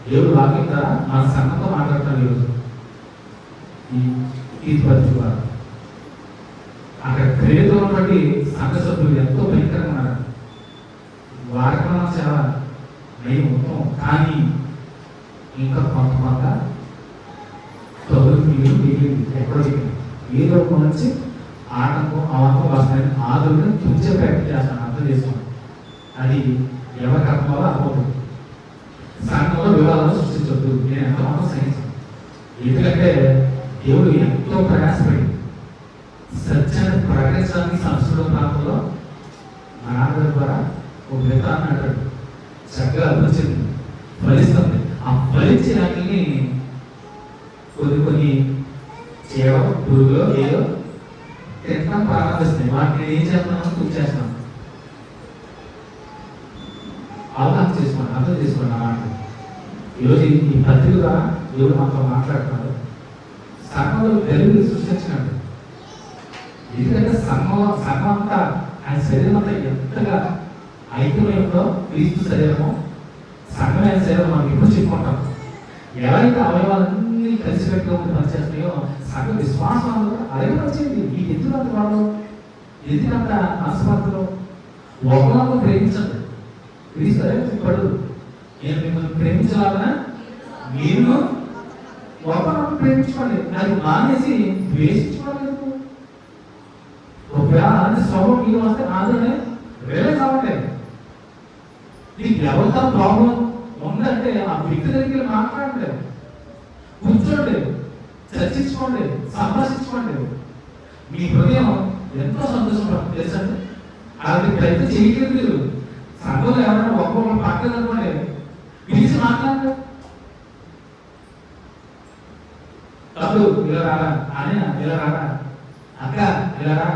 దేవుడు వాక్యం ద్వారా మన సంఘంతో మాట్లాడతాడు. ఈరోజు ఈ తీర్పు ద్వారా అక్కడ క్రియతో బట్టి సంఘ సభ్యులు ఎంతో భయంకరంగా ఉన్నారు. వాడకం చాలా నయం మొత్తం. కానీ ఇంకా కొంత ఎక్కడో ఏదో నుంచి ఆటంకం అవంతం వస్తాయని ఆదుని తుంచే ప్రయత్నం చేస్తాను. అర్థం చేసుకోండి. అది ఎవరికి అర్థం వల్ల అర్థమవుతుంది. సంఘంలో వివాదాలు సృష్టించవద్దు. నేను ఎంతమాత్రం సహించాను. ఎందుకంటే దేవుడు ఎంతో ప్రయాసపడి సత్యాన్ని ప్రకటించడానికి సంస్కృత ప్రాంతంలో మనాగర ద్వారా ఒక విత్తనాన్ని అంటాడు. చక్కగా అభివృద్ధి ఫలిస్తుంది. ఆ ఫలించిన వాటిని కొన్ని చేవ పురుగులో ఏదో తినడం ప్రారంభిస్తాయి. వాటిని ఏం చేస్తున్నామని కూర్చేస్తున్నాం. అవగాహన చేసుకోండి, అర్థం చేసుకోండి. ఆ మాట ఈరోజు ఈ పత్రిక ద్వారా దేవుడు మనతో మాట్లాడుతున్నాడు. సంఘంలో వెలుగులు సృష్టించినాడు. ఎందుకంటే సంఘం అంతా ఆయన శరీరం అంతా ఎంతగా ఐక్యమైందో క్రీస్తు శరీరము, సంఘమైన శరీరం మనం ఎప్పుడు చెప్పుకుంటాం. ఎవరైతే అవయవాలన్నీ కలిసి పెట్టుకోమని పనిచేస్తున్నాయో సంఘ విశ్వాసం అలాగే వచ్చింది. ఈ ఎందుకంత వాళ్ళు ఎందుకంత ఆసుపత్రులు ఒకరిని ప్రేమించండి. క్రీస్తు అదే చెప్పాడు, నేను మిమ్మల్ని ప్రేమించాలన్నా మీరు ఒకరిని ప్రేమించుకోండి, అది మానేసి ద్వేషించుకోలేదు. ఒకవేళ అలాంటి స్వభావం మీరు వస్తే ఆదరణ వేరే కావట్లేదు. నీకు ఎవరితో ప్రాబ్లం ఉందంటే ఆ వ్యక్తి దగ్గర మాట్లాడలేదు, కూర్చోండి, చర్చించుకోండి, సంభాషించుకోండి. మీ హృదయం ఎంతో సంతోషపడుతుంది తెలుసండి. అలాంటి ప్రయత్నం చేయలేదు. మీరు సంఘంలో ఎవరైనా ఒక్కొక్కరు పక్కన అనుకోండి, పిలిచి మాట్లాడండి. తప్పుడు ఇలా రారా, ఆయన ఇలా రారా, అక్క ఇలా రా,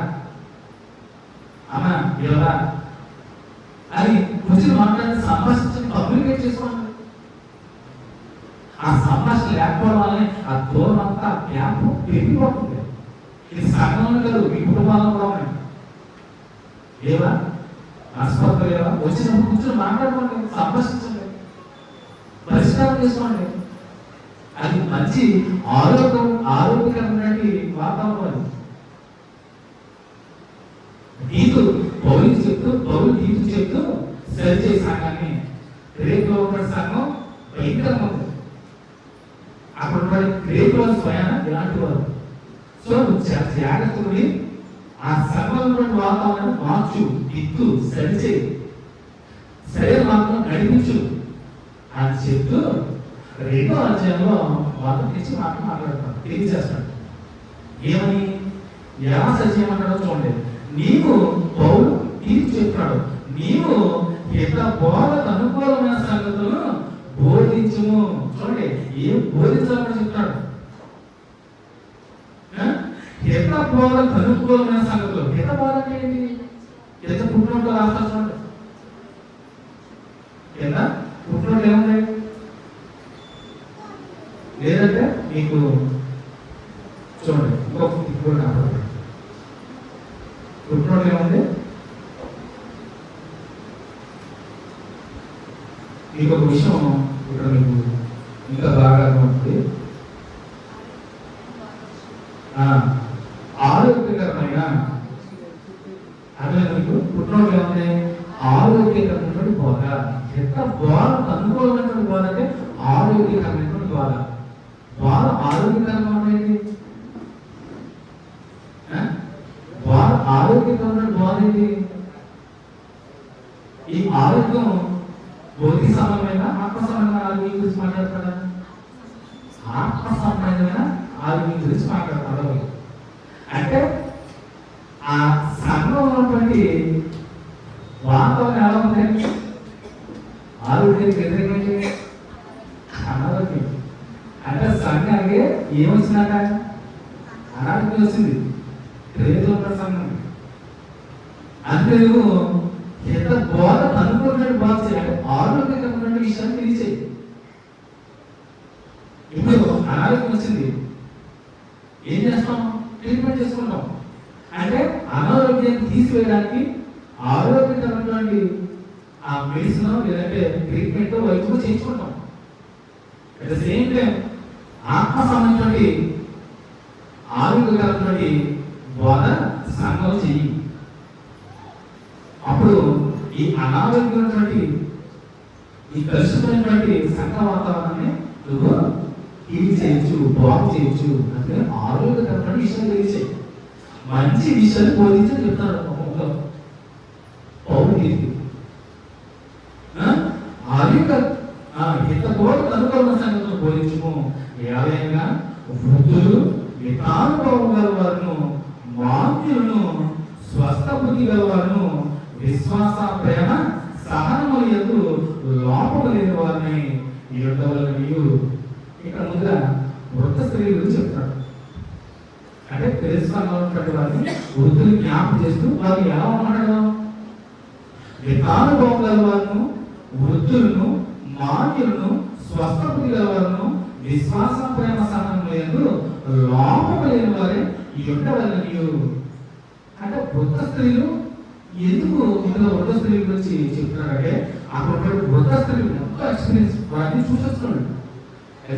అమ్మ ఇలా రా అని కూర్చొని మాట్లాడి సంభాషించండి, కమ్యూనికేట్ చేసుకోండి. ఆ సంభాషణ లేకపోవడం వల్లనే ఆ దూరం అంతా గ్యాప్ పెరిగిపోతుంది. ఇది సంఘంలో కాదు, మీ కుటుంబాల్లో కూడా ఉన్నాయి. ఏవా ఆసుపత్రులు ఏవా వచ్చినప్పుడు కూర్చొని మాట్లాడుకోండి, సంభాషించండి, పరిష్కారం చేసుకోండి. అది మంచి ఆరోగ్యకరమైన వాతావరణం. గీతు పౌరు గీతు చెప్తూ సరిచేసే సంఘాన్ని రేపులో ఉన్న సంఘం భయంకరంగా ఉంది. అక్కడ రేపు వాళ్ళు స్వయాన ఇలాంటి వారు. సో నువ్వు జాగ్రత్తని ఆ సంఘంలో వాతావరణం మార్చు, దిద్దు, సరిచేయి, సరే మార్గం నడిపించు అని చెప్తూ 2వ అధ్యాయంలో వాళ్ళ తెచ్చి మాట్లాడతాడు, తెలియజేస్తాడు. ఏమని ఎలా సత్యమంటాడో చూడండి. నీవు పౌలు తీర్పు చెప్తున్నాడు, నీవు ఇతర బోధకు అనుకూలమైన సంగతులను బోధించుము. చూడండి, ఏం బోధించాలని చెప్తాడు. ఇతర బోధకు అనుకూలమైన సంగతులు. ఇతర బోధ అంటే ఏంటి? ఎంత పుట్టినోట్లో రాస్తారు చూడండి. ఎంత పుట్టినోట్లు ఏముంది? లేదంటే మీకు చూడండి ఇంకొక ఇప్పుడు కాబట్టి పుట్టినోట్లు ఏముంది? మీకు ఒక విషయం ఇక్కడ మీకు ఇంకా బాగా అర్థమవుతుంది. ఆరోగ్యకరమైన అదే మీకు పుట్టినోట్లు ఏముంది? ఆరోగ్యకరమైనటువంటి బోధ. ఎంత బోధ అనుకూలమైనటువంటి బోధ అంటే ఆరోగ్యకరమైనటువంటి బోధ. బోధ ఆరోగ్యకరమైనది. బోధ ఆరోగ్యకరమైన బోధ ఏంటి? ఈ ఆరోగ్యం భౌతిక సంబంధమైన ఆత్మ సంబంధమైన ఆరోగ్యం గురించి మాట్లాడతాడా? ఆత్మ సంబంధమైన ఆరోగ్యం గురించి మాట్లాడతాడు. అంటే ఆ సంఘంలో ఉన్నటువంటి వాతావరణం ఎలా ఉంది? ఆరోగ్యానికి వ్యతిరేకమైంది అనారోగ్యం. అంటే సంఘానికి ఏమొచ్చినాక అనారోగ్యం వచ్చింది. రేతులు ఉన్న సంఘం అంటే నువ్వు ఎంత బోధ అనుకున్నట్టు బాధ చేయాలి, ఆరోగ్యకరమైన విషయాన్ని తెలియచేయి. ఇప్పుడు అనారోగ్యం వచ్చింది, ఏం చేస్తాం? ట్రీట్మెంట్ చేసుకుంటాం. అంటే అనారోగ్యాన్ని తీసివేయడానికి ఆరోగ్యకరమైనటువంటి ఆ మెడిసిన్ లేదంటే ట్రీట్మెంట్ వైద్యం చేయించుకుంటాం. అట్ ద సేమ్ టైం ఆత్మ సంబంధించినటువంటి ఆరోగ్యకరమైనటువంటి బోధ సంఘం చెయ్యి. అప్పుడు ఈ అనారోగ్యమైనటువంటి ఈ కలుషితమైనటువంటి సంఘ వాతావరణాన్ని నువ్వు ఇది చేయొచ్చు, బాగు చేయొచ్చు. అంటే ఆరోగ్యకరమైన విషయాలు తెలియచేయి, మంచి విషయాలు బోధించని చెప్తాడు ఒక్కొక్క పౌరుడికి. అనుకూల సంగతులు బోధించము. ఏదైనా వృద్ధులు, మితానుభవం గల వారును, మాన్యులను, స్వస్థ బుద్ధి గల వారును, విశ్వాస, ప్రేమ, సహనము యందు లోపము లేని వారిని ఉండవలెను. ఇక్కడ ముందర వృద్ధ స్త్రీ గురించి చెప్తాడు. అంటే తెలుసుకున్నటువంటి వారిని వృద్ధులు జ్ఞాపకం చేస్తూ వారు ఎలా ఉన్నాడు? మితానుభవం గల వారును, వృద్ధులను, మాన్యులను, స్వస్థ బుద్ధి గల వారును, విశ్వాసం ప్రేమ సహనములందు లోపము లేని వారే ఉండవలని. అంటే వృద్ధ స్త్రీలు ఎందుకు ఇందులో వృద్ధ స్త్రీల గురించి చెప్తున్నారంటే అక్కడ వృద్ధ స్త్రీలు ఎంతో ఎక్స్పీరియన్స్ వారిని చూసొస్తున్నాడు.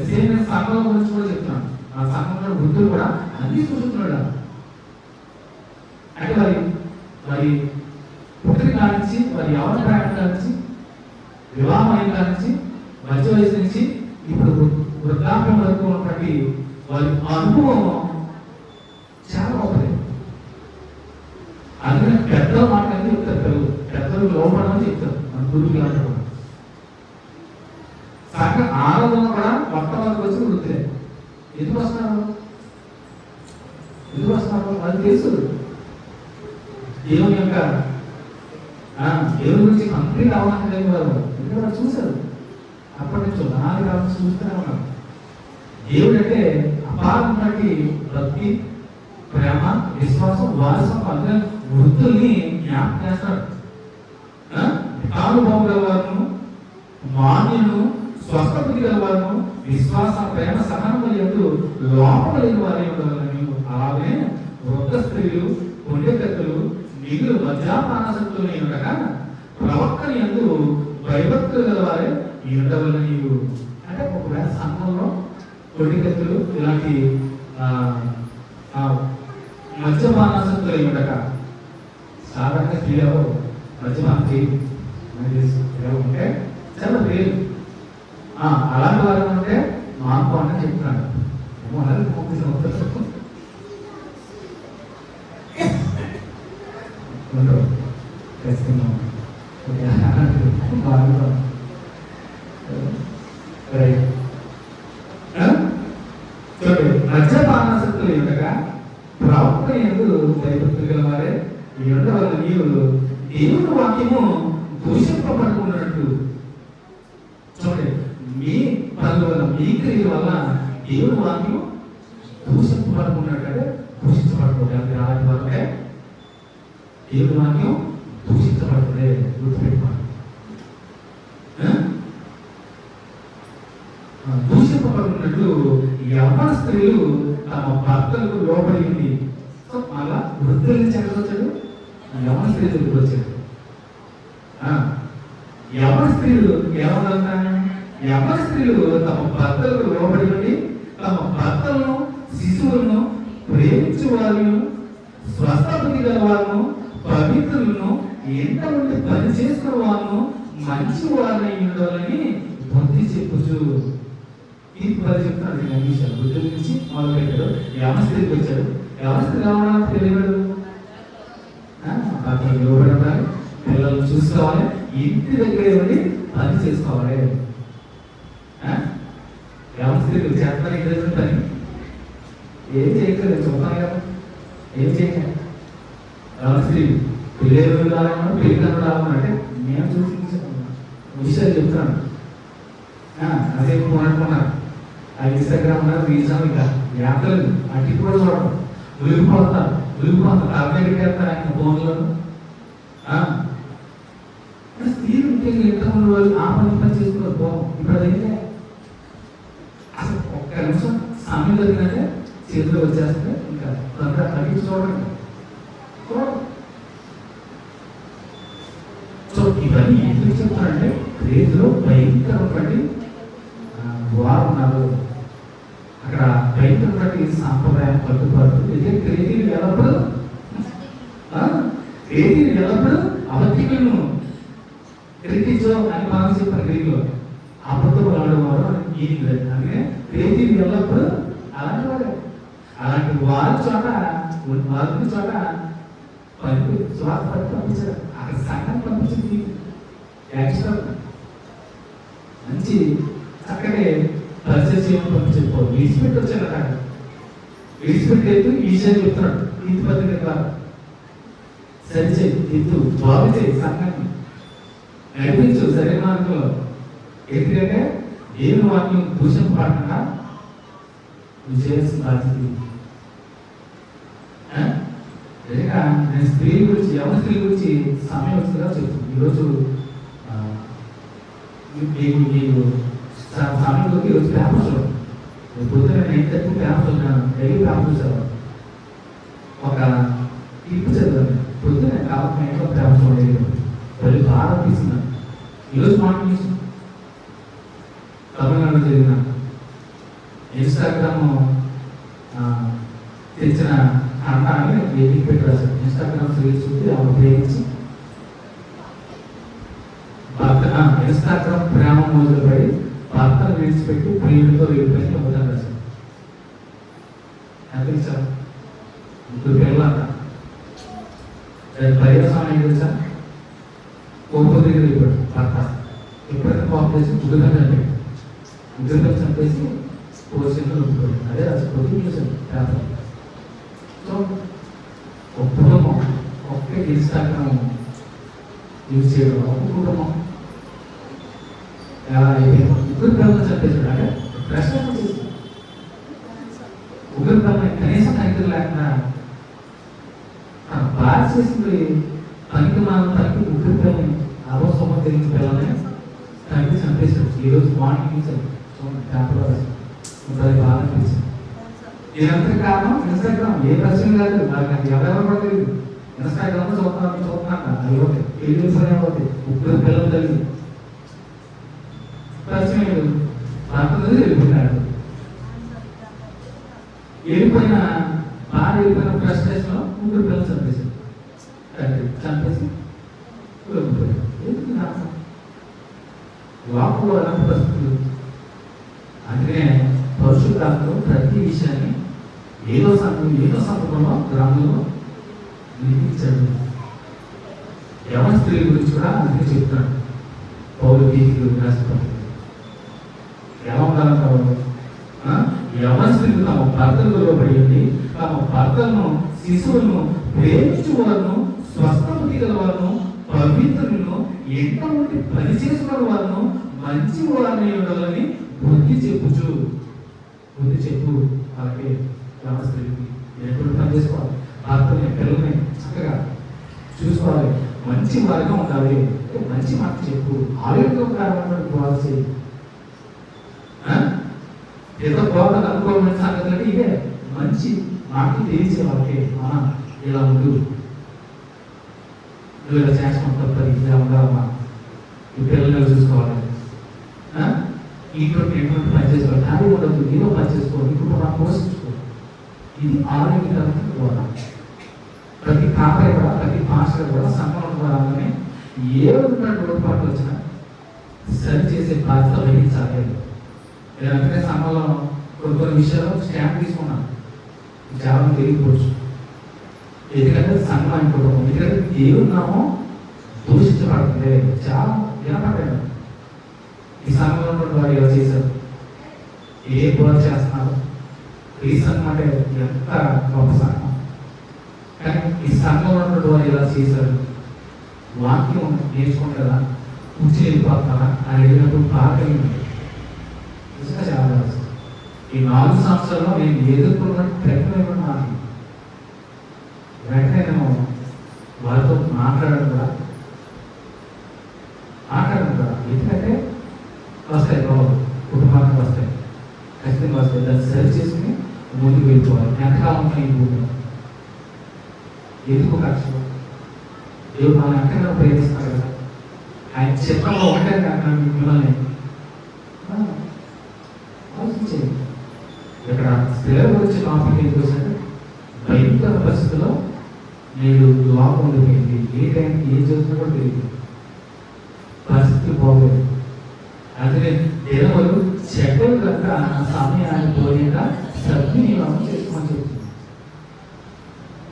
సేమ్ నేను సంఘం గురించి కూడా చెప్తున్నాను. ఆ సంఘంలో వృద్ధులు కూడా అన్ని చూస్తున్నాడు. అంటే వారి పుట్టిన కానించి వారి యవన ప్రాయం కానించి వివాహం అయిన కానించి మధ్య వయసు నుంచి ఇప్పుడు వృద్ధాప్యం వరకు ఉన్నటువంటి వారి అనుభవం చాలా గొప్పది. అందుకని పెద్దల మాట అని చెప్తారు, పెద్దలు లోపడమని చెప్తారు మన గురువులు అంటారు. సంఘ ఆరాధన కూడా మొట్టమొదటి వచ్చి వృద్ధులే. ఎందుకు వస్తున్నారు అది తెలుసు. దేవుని యొక్క దేవుని గురించి కంప్లీట్ అవగాహన లేని వారు ఎందుకంటే చూశారు. అప్పటి నుంచి నాలుగు కాలం చూస్తూనే ఉన్నారు. దేవుడు అంటే అపారమైనటువంటి భక్తి, ప్రేమ, విశ్వాసం, వారసం అందులో వృద్ధుల్ని జ్ఞాపకం చేస్తాడు. కానుభావం గల వారును, మాన్యులను, స్వస్థబుద్ధి గల వారును, విశ్వాస ప్రేమ సహనము యందు లోపము లేని వారే ఉండవాలని. అలాగే వృద్ధ స్త్రీలు, కొండెకత్తులు, మిగులు మధ్యాపానాసక్తులు ఉండగా ప్రవక్తని యందు భయభక్తులు గల వారే ఉండవాలని. అంటే ఒకవేళ సంఘంలో కొండెకత్తులు ఇలాంటి మద్యపానాసక్తులు ఉండగా సాధారణ స్త్రీలు మద్యపానం ఉంటే చాలా పేరు అలాంటి వారు ఉంటే మాకు అంటే చెప్తున్నాడు. మద్యపానాసక్తులు ఉండగా ప్రవక్త యందు భయభక్తులు గల వారే ఉండవల్ల నీవు దేవుని వాక్యము దూషింపబడుకున్నట్టు. చూడండి, మీ పనుల వల్ల, మీ క్రియల వల్ల దేవుని వాక్యం దూషింపబడుకున్నట్టు. అంటే దూషించబడుతుంది అలాంటి వరకే దేవుని వాక్యం దూషించబడుతుంది. గుర్తుపెట్టుకోండి. దూషింపబడుకున్నట్లు యవ్వన స్త్రీలు తమ భర్తలకు లోబడి ఉంది. సో మళ్ళా వృద్ధుల నుంచి ఎక్కడ వచ్చాడు? యవ్వన స్త్రీ దగ్గరికి వచ్చాడు. యవ్వన స్త్రీలు ఏమన్నా? యవ్వన స్త్రీలు తమ భర్తలకు లోబడి ఉండి తమ భర్తలను, శిశువులను ప్రేమించే వారిను, స్వస్థబుద్ధి గల వారును, పవిత్రులను, ఎంట ఉండి పని చేసుకున్న వారును, మంచి వారిని ఉండాలని బుద్ధి చెప్పుచు. ఈ పది చెప్తాను. విషయాలు బుద్ధి నుంచి మొదలు పెట్టాడు. యవ్వన స్త్రీకి వచ్చాడు. యవ్వన స్త్రీ రావడానికి తెలియడు. భర్తలు లోబడి ఉండాలి, పిల్లలు చూసుకోవాలి, ఇంటి దగ్గరే ఉండి పని చేసుకోవాలి. యవ్వన స్త్రీలు చేస్తాను ఇంటి పని ఏం చేయట్లేదు. చూస్తాను కదా, ఏం చేయట్లేదు. యవ్వన స్త్రీలు పిల్లలు రావాలన్నా, పెళ్ళికన్నా రావాలంటే నేను చూసి విషయాలు చెప్తున్నాను. అదే అనుకున్నారు. ఆ ఇన్స్టాగ్రామ్ ఉన్నారు, రీల్స్ ఇంకా యాత్రలు అట్టి కూడా చూడడం, ఉలిగిపోతారు అర్థం వెళ్తారు ఆయన ఫోన్లో. స్త్రీలు ఉంటే ఎంతమంది వాళ్ళు ఆ పని చేసుకున్నారు. పోవం ఇప్పుడు అదైతే అసలు ఒక్క నిమిషం సమయం జరిగినట్టే చేతిలో వచ్చేస్తే ఇంకా తొందరగా తగ్గించి చూడండి. సో ఇవన్నీ ఎందుకు చెప్తారంటే రేతులో భయంకరమైనటువంటి వారు ఉన్నారు. అక్కడ భయంకరమైనటువంటి సాంప్రదాయం కట్టుబాటు క్రేతీలు ఎల్లప్పుడు అబద్ధికులను క్రిటిజో అని మనం చెప్పారు గ్రీకులో. అబద్ధం ఆడేవారు అందుకే క్రేతీలు ఎల్లప్పుడు అలాంటి వారు. అలాంటి వారి చోట పని స్వార్థ పని పంపించారు. అక్కడ సంఘాన్ని పంపించింది యాక్చువల్గా మంచి చక్కగా పరిచయం చేయమని పంపించకపోదు. విడిచిపెట్టి వచ్చాడు. అక్కడ విడిచిపెట్టేది ఈ విషయం చెప్తున్నాడు. ఇంటి పద్ధతి కాదు, సరిచేయి, ఎత్తు, బాగు చేయి, సంఘాన్ని నడిపించు సరైన మార్గంలో. ఎందుకంటే ఏమి వాక్యం దూషణ పడకుండా నువ్వు చేయాల్సిన బాధ్యత. నేను స్త్రీ గురించి, యవ్వన స్త్రీ గురించి సమయం వస్తుందా చెప్తాను. ఈరోజు మీకు సమయంలోకి ఈరోజు పేపర్ చూడండి. పొద్దున 9:30 పేపర్ డైలీ పేపర్ చూసేవాడు. ఒక టిప్ చదివాను, పొద్దున కాబట్టి నైట్లో పేపర్ చూడలేదు. అది బాగా అనిపిస్తుంది. ఈరోజు మార్నింగ్ న్యూస్ తమిళనాడు జరిగిన ఇన్స్టాగ్రామ్ తెచ్చిన అన్నాన్ని ఎన్నిక పెట్టి రాశారు. ఇన్స్టాగ్రామ్ రీల్స్ చూసి ఆమె ప్రేమించి ఇన్స్టాగ్రామ్ ప్రేమ మొదలుపడి భర్తను విడిచిపెట్టి ప్రియుడితో వెళ్ళిపోయి మొదలు రాశారు. ఎంత సార్ ముగ్గురు పిల్లలంట. పరివేశం ఏం తెలుసా? కోపం దగ్గర వెళ్ళిపోయాడు భర్త. ఎప్పుడైనా కాల్ చేసి ముగ్గురు చంపేసి పోషన్లో ఉండిపోయాడు. అదే రాసి చూసాను పేపర్. సో ఒక కుటుంబం ఒకే ఇన్స్టాగ్రామ్ యూజ్ చేయడం, ఒక కుటుంబం ఎలా అయిపోయింది. ముగ్గురు పిల్లలు చంపేశాడు. అంటే ప్రశ్న ముగ్గురు పిల్లలు కనీసం కనికలు లేకుండా బాగా చేసింది. పనికి తనకి ముగ్గురు పిల్లల్ని అవసరం తెలియని పిల్లల్ని తనకి చంపేశాడు. ఈరోజు మార్నింగ్ చూసాడు పేపర్లో రాశాడు. బాగా అనిపించింది. ఇదంతా కారణం ఇన్స్టాగ్రామ్. ఏ ప్రశ్న కాదు, నాకు ఎవరెవరు కూడా తెలియదు. ఇన్స్టాగ్రామ్ చూస్తున్నాక అది ఒకటి అవుతాయి. ముగ్గురు పిల్లలు తెలియదు. ప్రశ్న భర్త వెళ్ళిపోయినాడు. వెళ్ళిపోయిన భార్య వెళ్ళిపోయిన ఫ్రస్ట్రేషన్లో ముగ్గురు పిల్లలు చంపేశారు. చంపేసి వెళ్ళిపోయాడు. లోపల అలాంటి పరిస్థితులు. అందుకనే పరిశుద్ధాత్మలో ప్రతి విషయాన్ని ఏదో సందర్భంలో గ్రామంలో నిర్మించాడు. యవన స్త్రీల గురించి కూడా అందుకే చెప్తున్నాడు పౌలు తీర్పులు రాష్ట్రం. ఎలా ఉండాలంటారు? యవన స్త్రీలు తమ భర్తలు లోబడి తమ భర్తలను శిశువులను ప్రేమించువారును స్వస్థబుద్ధి గల వారును పవిత్రులను ఎంట ఉండి పనిచేసుకున్న వారును మంచి వారిని ఉండాలని బుద్ధి చెప్పు వాళ్ళకి యవన స్త్రీలకి ఎప్పుడు పని చేసుకోవాలి. భర్తని పిల్లల్ని చక్కగా చూసుకోవాలి. మంచి వారిగా ఉండాలి. మంచి మాట చెప్పు. ఆరోగ్యకరమైనటువంటి బోధ చేయి. ఏదో బోధ అనుకోవాలని సంగతి అంటే ఇదే మంచి మాటలు తెలిసే వాళ్ళకి మనం ఇలా ఉండు, నువ్వు ఇలా చేస్తాం తప్పది, ఇలా ఉండాలమ్మా, ఈ పిల్లలు చూసుకోవాలి, ఇంట్లో ఎటువంటి పని చేసుకోవాలి, ఖాళీ ఉండదు, ఏదో పని చేసుకోవాలి, కుటుంబం పోషించుకో. ఇది ఆరోగ్యకరమైన బోధ. ప్రతి కాపరి కూడా ప్రతి పాస్టర్ కూడా సంఘంలో ఉండాలని ఏ విధంగా లోటుపాట్లు వచ్చినా సరి చేసే బాధ్యత వహించాలి. లేదంటే సంఘంలో కొన్ని విషయాలు స్టాంప్ తీసుకున్నాను, చాలా తెలియకపోవచ్చు. ఎందుకంటే సంఘం అనుకుంటాము, ఎందుకంటే దేవుని నామం దూషించబడుతుంది. చాలా వినపడ్డాను. ఈ సంఘంలో ఉన్నటువంటి వారు ఎలా చేశారు, ఏ బోధ చేస్తున్నారు, ఈ సంఘం అంటే ఎంత గొప్ప సంఘం. కానీ ఈ సంఘంలో ఉన్నటువంటి వారు ఎలా చేశారు, వాక్యం నేర్చుకుంటారా, కూర్చి వెళ్ళిపోతారా అని అడిగినప్పుడు బాగా నిజంగా చాలా. ఈ 4 సంవత్సరాల్లో నేను ఎదుర్కొన్న ప్రయత్నం నాకు వెంటనే నేను వారితో మాట్లాడడం కూడా ఎందుకంటే వస్తాయి బాబు, కుటుంబానికి వస్తాయి, ఖచ్చితంగా వస్తాయి. దాన్ని సరి చేసుకుని ముందుకు వెళ్ళిపోవాలి. వెనకాల ఈ భూమి ఎందుకు కష్టం? దేవుడు మన వెంటనే ప్రేమిస్తారు కదా. ఆయన చిత్రంలో ఉంటే కాక మిమ్మల్ని ఆలోచించేది. ఇక్కడ స్త్రీల గురించి టాపిక్ ఏం చూసాడు, భయంకర పరిస్థితుల్లో నేను లోపం ఉండిపోయింది. ఏ టైంకి ఏం చేస్తున్నా కూడా తెలియదు, పరిస్థితులు బాగోలేదు. అందుకే దేవుడు చెడ్డలు కనుక సమయాన్ని పోయేగా సద్వినియోగం చేసుకోమని చెప్తుంది.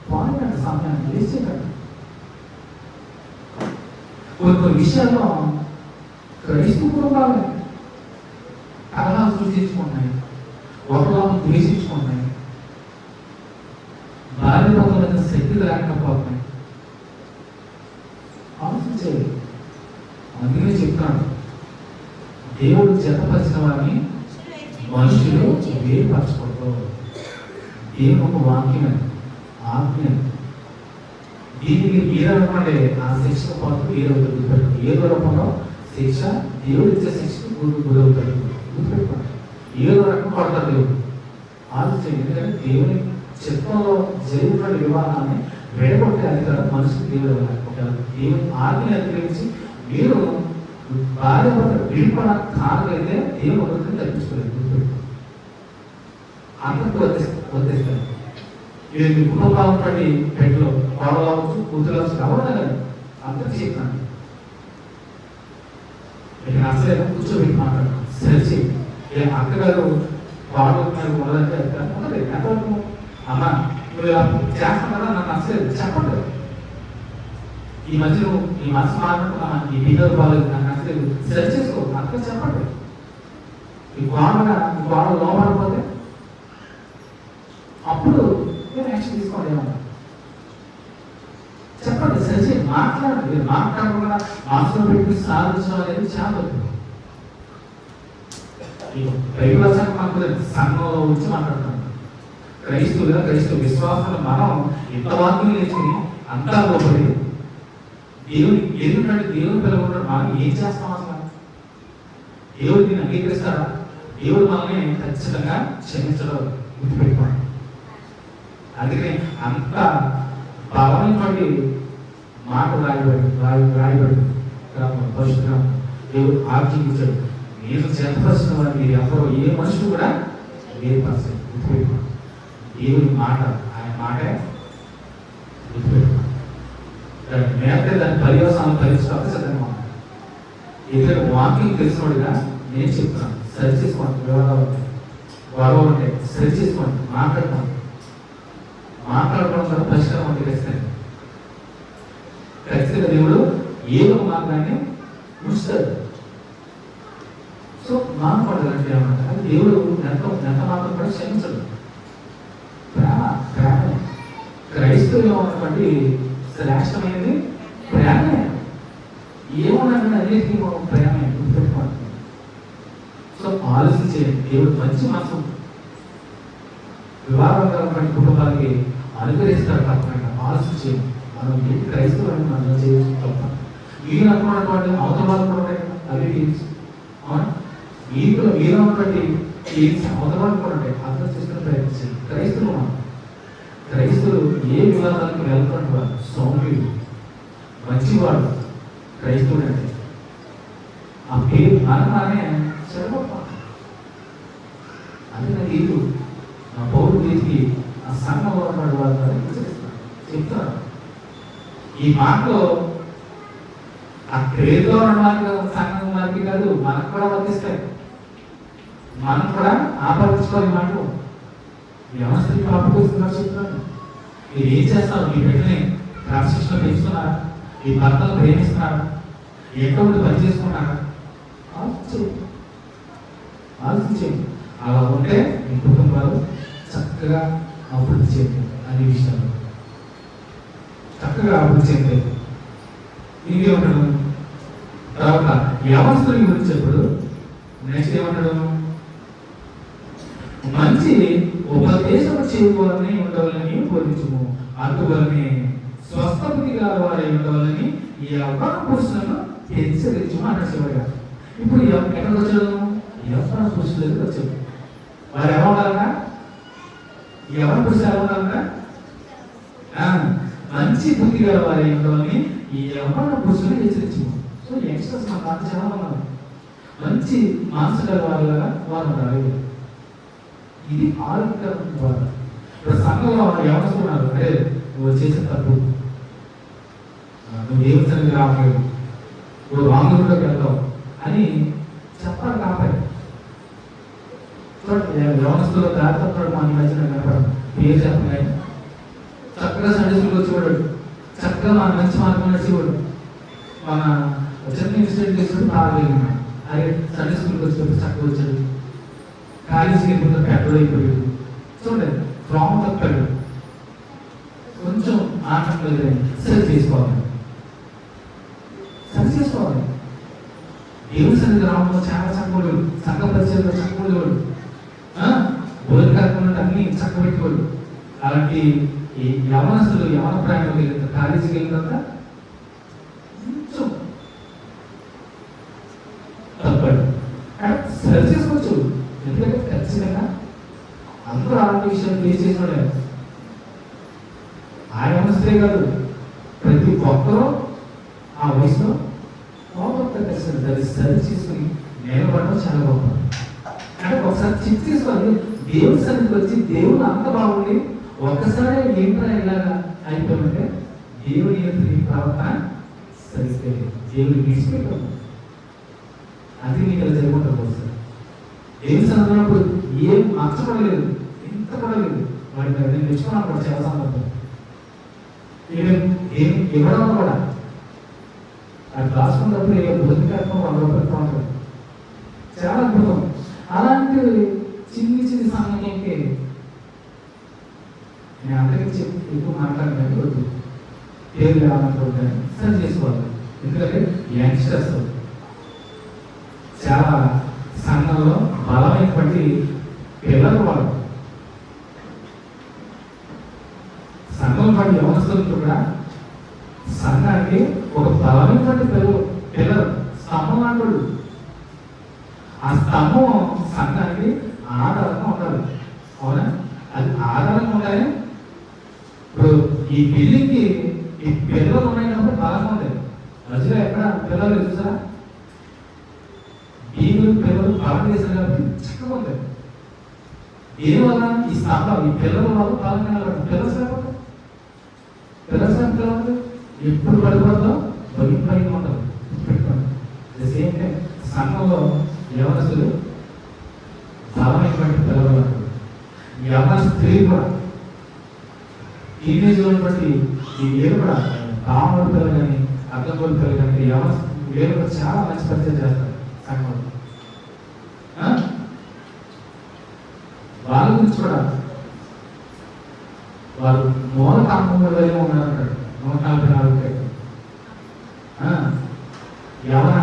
పోయినట్టు సమయాన్ని వేసేటట్టు కొన్ని విషయాల్లో క్రైస్తవ కుటుంబాలు కలహాలు సృష్టించుకుంటున్నాయి, ఒకరిని ద్వేషించుకుంటున్నాయి, భార్య భర్తల శక్తి లేకపోతున్నాయి. ఆలోచించేది. అందుకే చెప్తాను, దేవుడు జతపరిచిన వారిని మనుషులు వేరుపరచకూడదు. దేవుని ఒక వాక్యం, ఆజ్ఞ. దీనికి మీరనుకోండి ఆ శిక్ష పాత్ర ఏదో రూపంలో శిక్ష దేవుడు ఇచ్చే శిక్షకు గురవుతాడు. గుర్తుపెట్టుకోండి. ఏదో రకం పడతారు దేవుడు. ఆలోచించండి, ఎందుకంటే దేవుని చిత్తంలో జరిగినటువంటి వివాహాన్ని వేడగొట్టే అధికారం మనిషికి దేవుడు ఇవ్వాలి. దేవుని ఆజ్ఞని అధికరించి మీరు భార్య భర్త విడిపడ కాగలిగితే దేవుడు ఒకరిని తప్పించుకోలేదు. అందరికీ వర్తిస్తారు. ఇది మీ కుటుంబంలో ఉన్నటువంటి పెట్టులో కోడలు అవ్వచ్చు, కూతురు అవ్వచ్చు, ఎవరైనా కానీ అందరికీ చెప్తాను. మీకు నచ్చలేదు కూర్చోబెట్టి మాట్లాడతాం, సరిచి అక్కగారు వాడు ఉన్నదంటే ఉన్నది ఎంతవరకు అమ్మ నువ్వు ఇలా చేస్తున్నారా, నాకు నచ్చలేదు చెప్పండి. ఈ మధ్య నువ్వు ఈ మనసు మాట్లాడుతున్నా, ఈ బిహేవియర్ బాగాలేదు, నాకు నచ్చలేదు, సరి చేసుకో, అక్కడ చెప్పండి. ఈ గోడ లోపడిపోతే అప్పుడు నేను యాక్షన్ తీసుకోండి. ఏమన్నా చెప్పండి, సరిచేసి మాట్లాడండి. మీరు మాట్లాడకుండా మనసులో పెట్టి సాధించడం అనేది చాలా బైబిల్ వచ్చాక మనకు సంఘంలో వచ్చి మాట్లాడుతున్నాం. క్రైస్తవ విశ్వాసంలో మనం ఇంత వాక్యం నేర్చుకుని అంతా లోపడి దేవుని ఎదుగునట్టు దేవుని పిల్లలు మనం ఏం చేస్తాం అసలు? దేవుడు దీన్ని అంగీకరిస్తాడా? దేవుడు మనల్ని ఖచ్చితంగా క్షమించడం గుర్తుపెట్టుకోండి. అందుకని అంత బలమైనటువంటి మాట రాయబడి పరిశుద్ధంగా దేవుడు ఆజ్ఞించాడు. నేను చేతపరిచిన వారు మీరు ఎవరో ఏ మనుషులు కూడా వేరుపరచాలి. గుర్తుపెట్టుకోండి, దేవుని మాట ఆయన మాటే గుర్తుపెట్టుకోండి. మేమైతే దాని పర్యవసానం పరిస్థితి సిద్ధంగా ఉన్నాను. ఇక్కడ వాక్యం తెలిసినోడిగా నేను చెప్తున్నాను, సరి చేసుకోండి. వివాదాలు ఉంటాయి, గొడవలు ఉంటాయి, సరి చేసుకోండి, మాట్లాడుకోండి. మాట్లాడుకోవడం ద్వారా పరిష్కారం అంటే ఖచ్చితంగా దేవుడు ఏదో మార్గాన్ని ఉంచుతాడు. సో మానపడదు అంటే ఏమంటారు, దేవుడు ఎంత మాత్రం కూడా క్షమించడు. ప్రేమే క్రైస్తవులో ఉన్నటువంటి శ్రేష్టమైనది ప్రేమే. ఏమన్నా అన్నిటికీ మనం ప్రేమే గుర్తుపెట్టుకోవాలి. సో ఆలోచించేయండి, దేవుడు మంచి మనసు వివాహం కలిగినటువంటి కుటుంబాలకి అనుగ్రహిస్తారు. తప్పకుండా ఆలోచించేయండి. మనం ఏంటి క్రైస్తవులను మనం చేయవచ్చు తప్ప. మీరు అనుకున్నటువంటి అవతల వాళ్ళు కూడా ఉంటాయి కదా, అవి టీమ్స్ అవునా, మీరు ఉన్నటువంటి టీమ్స్ అవతల వాళ్ళు కూడా ఉంటాయి. అర్థం చేసుకుని ప్రయత్నించండి. క్రైస్తవులు ఏ వివాదాలకు వెళ్తున్న వారు సౌమ్యులు, మంచివాడు. క్రైస్తవుడు అంటే ఆ పేరు అనగానే సరిపోతాం. అది నాకు ఇల్లు నా పౌరుడు వీరికి ఆ సంఘంలో ఉన్న వారు చెప్తారు. ఈ మాటలో ఆ పేరులో ఉన్న వారికి సంఘం వారికి కాదు, మనకు కూడా వర్తిస్తాయి. మనం కూడా ఆపరించుకోవాలి. మాటలు వ్యవస్థకి పాపకొస్తున్నారు చెప్తున్నాను. మీరు ఏం చేస్తారు? మీ బిడ్డని క్రమశిక్షణ పెంచుతున్నారా? మీ భర్తను ప్రేమిస్తున్నారా? ఎక్కడ పని చేసుకున్నారా? ఆలోచించేయండి. అలా ఉంటే మీ కుటుంబాలు చక్కగా అభివృద్ధి చేయండి. అనే విషయాలు చక్కగా అభివృద్ధి చేయండి. ఇంకేమంటాడు తర్వాత వ్యవస్థల గురించి చెప్పాడు. నెక్స్ట్ ఏమంటాడు? మంచి ఉపదేశం చేయవాలని ఉండవాలని బోధించము, అందువలని స్వస్థబుద్ధి గల వారి ఉండవాలని ఈ యవ్వన పురుషులను హెచ్చరించము అన్న చివరిగా. ఇప్పుడు ఎక్కడికి వచ్చాడు? యవ్వన పురుషుల దగ్గరికి వచ్చాడు. వారు ఎలా ఉండాలన్నా? యవ్వన పురుషులు ఎలా ఉండాలన్నా? మంచి బుద్ధి గల వారి ఉండవాలని ఈ యవ్వన పురుషులను హెచ్చరించము. సో యంగ్స్టర్స్ మన దాంట్లో చాలా ఉన్నారు. మంచి మనసు గల వారిలాగా వారు ఉండాలి. ఇది ఆరోగ్యకరమైన బాధ. ఇప్పుడు సంఘంలో ఎవరున్నారు అంటే నువ్వు చేసే తప్పు, నువ్వు దేవుని సన్నిధికి రావట్లేదు, నువ్వు రాంగులోకి వెళ్తావు అని చెప్పాలి. కాపాయి చూడండి, యవనస్తులో దారితప్పుడు మన మధ్యన కనపడదు. పేరు చెప్పగానే చక్కగా సండే స్కూల్కి వచ్చేవాడు, చక్కగా మన మంచి మార్గం నడిచేవాడు. మన చిన్న ఇన్సిడెంట్ చేసినప్పుడు తాగలిగిన అదే సండే స్కూల్కి వచ్చేటప్పుడు చక్కగా వచ్చాడు. కాలేజీకి వెళ్ళిపోతే పెద్దలు అయిపోయాడు. చూడండి, రాంగ్ తప్పాడు. కొంచెం ఆటంకం ఎదురైంది, సరి చేసుకోవాలి. దేవుని సన్నిధి రావడంలో చాలా చక్కవాడు, సంఘ పరిచయంలో చక్కవాడు, భోజన కార్యక్రమంలో అన్ని చక్కబెట్టుకోడు. అలాంటి ఈ యవనస్తులు యవన ప్రాయంలోకి వెళ్ళిన కాలేజీకి వెళ్ళిన తర్వాత కొంచెం తప్పాడు. సరి చేసుకోవచ్చు. ఎందుకంటే అందరూ అలాంటి విషయాలు ఫేస్ చేసినాడే. ఆయన అవసరే కాదు, ప్రతి ఒక్కరూ ఆ వయసులో సరి చేసుకుని నిలబడడం చాలా గొప్ప. అంటే ఒకసారి చెక్ చేసుకోవాలి, దేవుడి సన్నిధికి వచ్చి దేవుడు అంత బాగుంది, ఒక్కసారి ఏంటో ఇలాగా అయిపోయిందంటే దేవుడి ప్రవర్తన సరిస్తే దేవుడు విడిచిపెట్టాము. అది మీకు ఇలా జరుగుతుంటారు ఒకసారి. దేవుని సన్నిధినప్పుడు ఏం నచ్చపడలేదు, ఎంత పడలేదు, వాడికి నేను తెచ్చుకున్నాను చాలా సందర్భం. ఏం ఇవ్వడం కూడా అది రాసుకున్నప్పుడు భౌతిక రూపాయలు చాలా అద్భుతం. అలాంటి చిన్ని సమయంలోకి నేను అందరికీ ఎక్కువ మాట్లాడినట్టు వద్దు, పేరు కావాలనుకుంటాను సరి చేసుకోవాలి. ఎందుకంటే యంగ్స్టర్స్ చాలా సంఘంలో బలమైనటువంటి పిల్లలు వాళ్ళు, సంఘం వాడి వ్యవస్థలు కూడా సంఘానికి ఒక బలమైనటువంటి పిల్లలు స్తంభం అంటాడు. ఆ స్తంభం సంఘానికి ఆధారంగా ఉండాలి. అవునా? అది ఆధారంగా ఉండాలి. ఇప్పుడు ఈ బిల్డింగ్కి ఈ పిల్లలు ఉన్నాయినప్పుడు బలంగా ఉంది. మధ్యలో ఎక్కడ పిల్లలు చూసారా? బీగులు పిల్లలు బలం చేశారు కాబట్టి చక్కగా ఉంది. దీనివల్ల ఈ స్తంభం ఈ పిల్లల వాళ్ళు బలంగా పిల్లలు లేకపోతే పిల్లలు ఎప్పుడు పడిపోతుందో భయం ఉండదు. పెట్టుకోండి. సేమ్ టైం సంఘంలో యవనస్తులు బలమైనటువంటి పిల్లలు, యవన స్త్రీలు కూడా టీనేజ్ ఉన్నటువంటి ఈ ఏడు కూడా కామూరు పిల్లలు కానీ అర్థంగోలు పిల్లలు కానీ యవన వీళ్ళు కూడా చాలా మంచి పరిచయం చేస్తారు సంఘంలో. వాళ్ళ గురించి కూడా వారు మూల కాంపంలో ఉన్నారంటాడు 144. యవన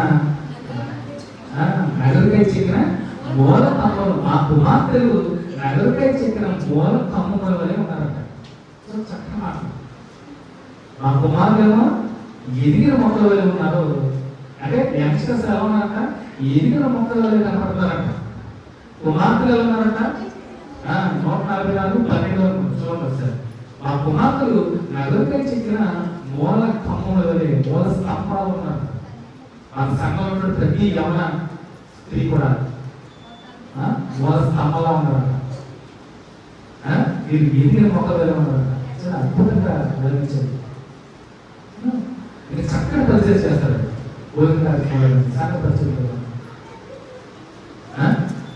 నగరకాయ చెక్కిన మూల కమ్మలు, మా కుమార్తెలు నగరకాయ చెక్కిన మూల కమ్మల వలె ఉన్నారంట. చక్కగా మాట. మా కుమార్తెమో ఎదిగిన మొక్కల వలె ఉన్నారు. అంటే యంగ్స్టర్స్ ఎలా ఉన్నారంట? ఎదిగిన మొక్కల వలె కనపడతారంట. కుమార్తెలు ఎలా ఉన్నారంట? 144, 12 చూడండి సార్. మా కుమార్తెలు నగరకాయ చెక్కిన మూల కమ్మల వలె, మూల స్తంభాలు ఉన్నారు. మన సంఘంలో ప్రతి యవన స్త్రీ కూడా మూల స్తంభంలా ఉన్నారట. వీరు ఎదిగిన మొక్కల వల్ల ఉన్నారట. చాలా అద్భుతంగా వర్ణించారు. ఇంకా చక్కని పరిచయం చేస్తారు. భోజన కార్యక్రమాలు సంఘ పరిచయం.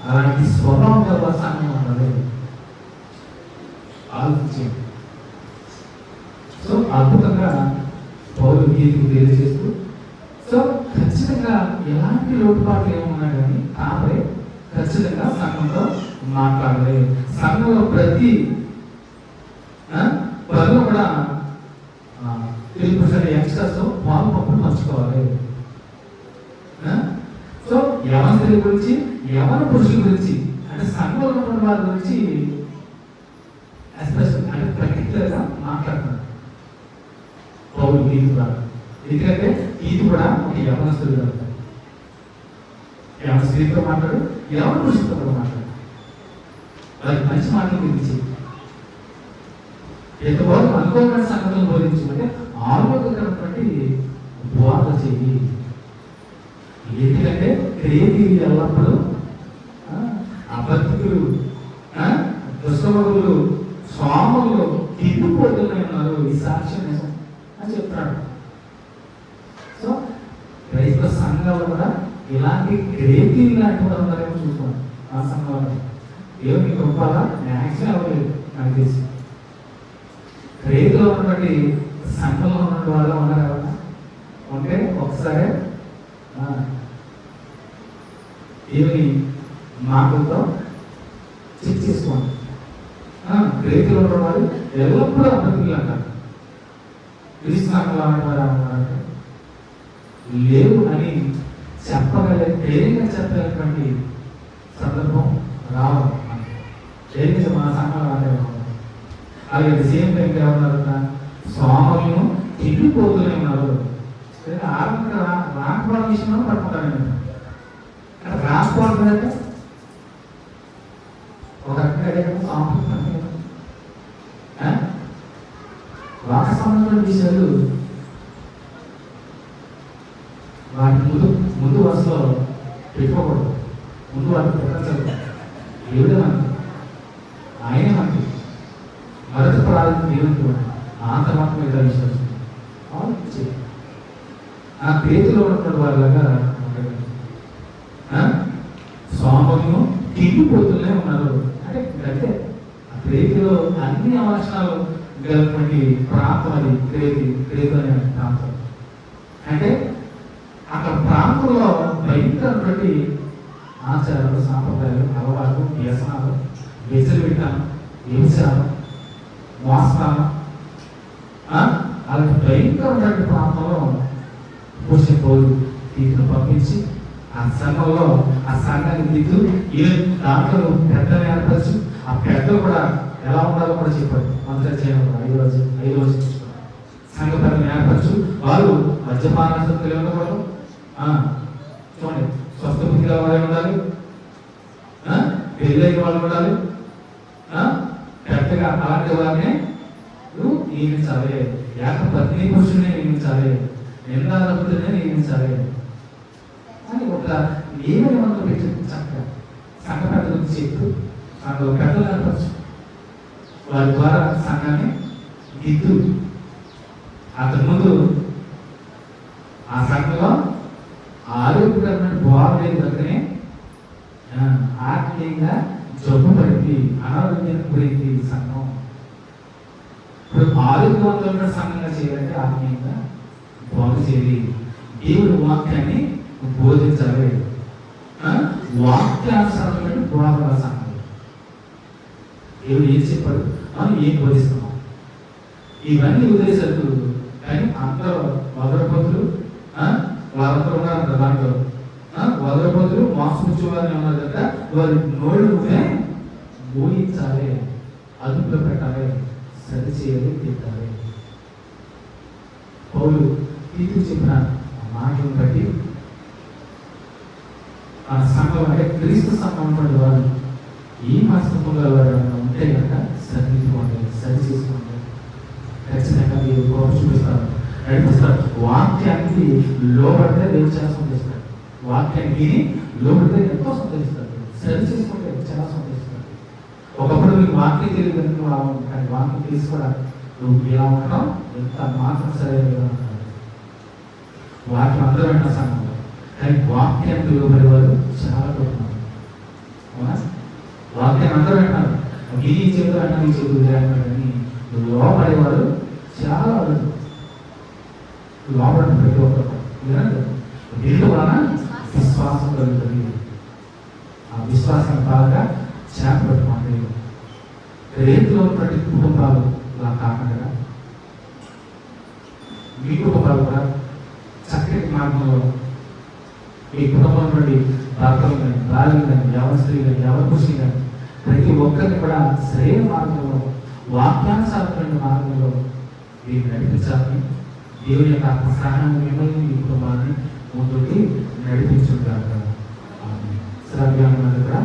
అలాంటి స్వభావం వల్ల సంఘం ఉన్నది ఆలోచించండి. సో అద్భుతంగా పౌరులు గీతికి తెలియజేస్తూ, సో ఖచ్చితంగా ఎలాంటి లోటుపాట్లు ఏమన్నా కానీ తాపై ఖచ్చితంగా సంఘంలో మాట్లాడాలి. సంఘంలో ప్రతి పనులు కూడా 3% యంగ్స్టర్స్ పాలు పంపులు పంచుకోవాలి. సో యవన స్త్రీ గురించి, యవన పురుషుల గురించి, అంటే సంఘంలో ఉన్న వారి గురించి ఎస్పెషల్ అంటే పర్టికులర్గా మాట్లాడుతున్నారు పౌరులు గీతి కూడా. ఎందుకంటే ఇది కూడా ఒక యవనస్తుడు, యవన స్త్రీతో మాట్లాడు, యవన పురుషులతో కూడా మాట్లాడు. వాళ్ళకి మంచి మాటలు గురించి ఎంతవరకు అనుకోకుండా సంగతులను బోధించమంటే ఆరోగ్యకరమైనటువంటి బోధ చెయ్యి. ఎందుకంటే క్రియేటివ్ ఎల్లప్పుడూ అబద్ధికులు, దుష్టములు, స్వాములు తిరిగిపోతూనే ఉన్నారు. ఈ సాక్ష్యం అని చెప్తాడు. సో క్రైస్తవ సంఘాలు కూడా ఇలాంటి క్రియేటివ్ లాంటి వాళ్ళు ఉన్నారేమో చూసుకోండి. ఆ సంఘాలు దేవుని గొప్పగా మ్యాక్సిమం అవ్వలేదు నాకు తెలిసి. క్రియేటివ్లో ఉన్నటువంటి సంఘంలో ఉన్న వాళ్ళు ఉన్నారు కదా, ఉంటే ఒకసారి దేవుని మాటలతో చెక్ చేసుకోండి. క్రియేటివ్లో ఉన్న వాళ్ళు ఎల్లప్పుడూ అబద్ధికులు అంటారు. క్రీస్తునామములో అన్నారంటే లేవు అని చెప్పగలే ధైర్యంగా చెప్పగలిగినటువంటి సందర్భం రావాలి. ధైర్యంగా మన సంఘంలో అంటే అలాగే సేమ్ టైం ఏమన్నారు? స్వాములను తిరిగిపోతూనే ఉన్నారు. ఆరంభంగా రాకపోవడం విషయంలో పట్టుకుంటాను. రాకపోవడం అంటే ఒక రకంగా సాంప్రదాయం కదా. లోక సంబంధమైన విషయాలు వాటి ముందు వరుసలో పెట్టుకోకూడదు. ముందు వాటిని పెట్టాలి. దేవుడే మనకి, ఆయనే మనకి మొదటి ప్రారంభం దేవునికి ఆ తర్వాత మీద విశ్వాసం ఆలోచించి ఆ ప్రేతులో ఉన్నటువంటి వాళ్ళగా స్వామము తిండిపోతూనే ఉన్నారు. అంటే ఆ ప్రేతిలో అన్ని అవసరాలు గలటువంటి ప్రాంతం అది ప్రేతి అనే ప్రాంతం. అంటే అక్కడ ప్రాంతంలో భయంకరటువంటి ఆచారాలు, సాంప్రదాయాలు, అలవాటు, వ్యసనాలు, వ్యసనవిధానం, వ్యవసాయం, మోసనాలు, అలాంటి భయంకరమైన ప్రాంతంలో పోషణ పౌరులు వీటిని పంపించి ఆ సంఘంలో ఆ సంఘానికి దిద్దు దాంట్లో పెద్దలు ఏర్పరచు. ఆ పెద్దలు కూడా ఎలా ఉండాలో కూడా చెప్పారు. మంత్రి చేయడం 5 రోజు సంఘ పెద్దలు ఏర్పరచు. వారు మద్యపానాసక్తులు తెలియ ఉండకూడదు. చూడండి, స్వస్థ బుద్ధి గల వారే ఉండాలి, పెళ్ళైన వాళ్ళు ఉండాలి, పెద్దగా అలాంటి వారిని నియమించాలి. పత్ని పురుషుని నియమించాలి, నిందాలనే నియమించాలి అని ఒక నియమనిబంధన పెట్టి చక్కగా సంఘ పెద్ద గురించి చెప్తూ సంఘంలో పెద్దలు ఏర్పరచు. వారి ద్వారా సంఘాన్ని దిద్దు. అతని ముందు ఆ సంఘంలో ఆరోగ్యకరమైన బాగలేదు కనుకనే ఆత్మీయంగా జబ్బు పడింది, అనారోగ్యానికి గురించి సంఘం. ఇప్పుడు ఆరోగ్యవంతమైన సంఘంగా చేయాలంటే ఆత్మీయంగా బాగు చేయాలి. దేవుడి వాక్యాన్ని బోధించాలి. వాక్యానుసారమైన బోధన సంఘం. దేవుడు ఏం చెప్పాడు, మనం ఏం బోధిస్తున్నాం, ఇవన్నీ ఉద్దేశాలు. కానీ అందరూ వదలపోతులు, వాళ్ళందరూ ఉన్నారు దాంట్లో వదలపోతులు, మోసపుచ్చు వారిని ఉన్నారు కదా. వారి నోళ్ళునే బోధించాలి, అదుపులో పెట్టాలి, సరి చేయాలి, తిట్టాలి. పౌలు తీర్పు చెప్పిన మాటలను బట్టి ఆ సంఘం అంటే క్రీస్తు సంఘం వారు ఈ మనస్తత్వంలో ఉంటే కనుక సరిదిద్దుకోండి, సరి చేసుకోండి. ఖచ్చితంగా మీరు చూపిస్తారు, నడిపిస్తారు. వాక్యానికి లోబడితే దేవుడు చాలా సంతోషిస్తాడు. వాక్యానికి విని లోబడితే ఎంతో సంతోషిస్తాడు. సరి చేసుకుంటే చాలా సంతోషిస్తాడు. ఒకప్పుడు మీకు వాక్యం తెలియదు కనుక, కానీ వాక్యం తెలిసి కూడా నువ్వు ఇలా ఉంటావు, ఎంత మాత్రం సరైన ఉంటావు. వాక్యం అందరూ వెంట సంఘంలో, కానీ వాక్యానికి లోబడేవారు చాలా గొప్ప. అవునా? వాక్యాన్ని అందరూ వింటారు, నీ చేతులు అన్న నీ చేతులు కానీ లోపడేవారు చాలా లోపడ ప్రతి ఒక్కరు వీళ్ళు వలన విశ్వాసం కలుగుతుంది. ఆ విశ్వాసం బాగా చేపట్టుకోండి. రేతులో ప్రతి కుటుంబాలు ఇలా కాకుండా మీ కుటుంబాలు కూడా చక్కటి మార్గంలో మీ కుటుంబం నుండి భర్తలు కానీ, భార్యలు కానీ, వ్యవస్థలు కానీ, ఎవరి కానీ ప్రతి ఒక్కరిని కూడా సరైన మార్గంలో, వాక్యానుసారమైన మార్గంలో మీరు నడిపించాలని దేవుని యొక్క ఆత్మ సహాయం మిమ్మల్ని, మీ కుటుంబాన్ని ముందుకి నడిపించుకుంటారు. శ్రవ్యాన్ని కూడా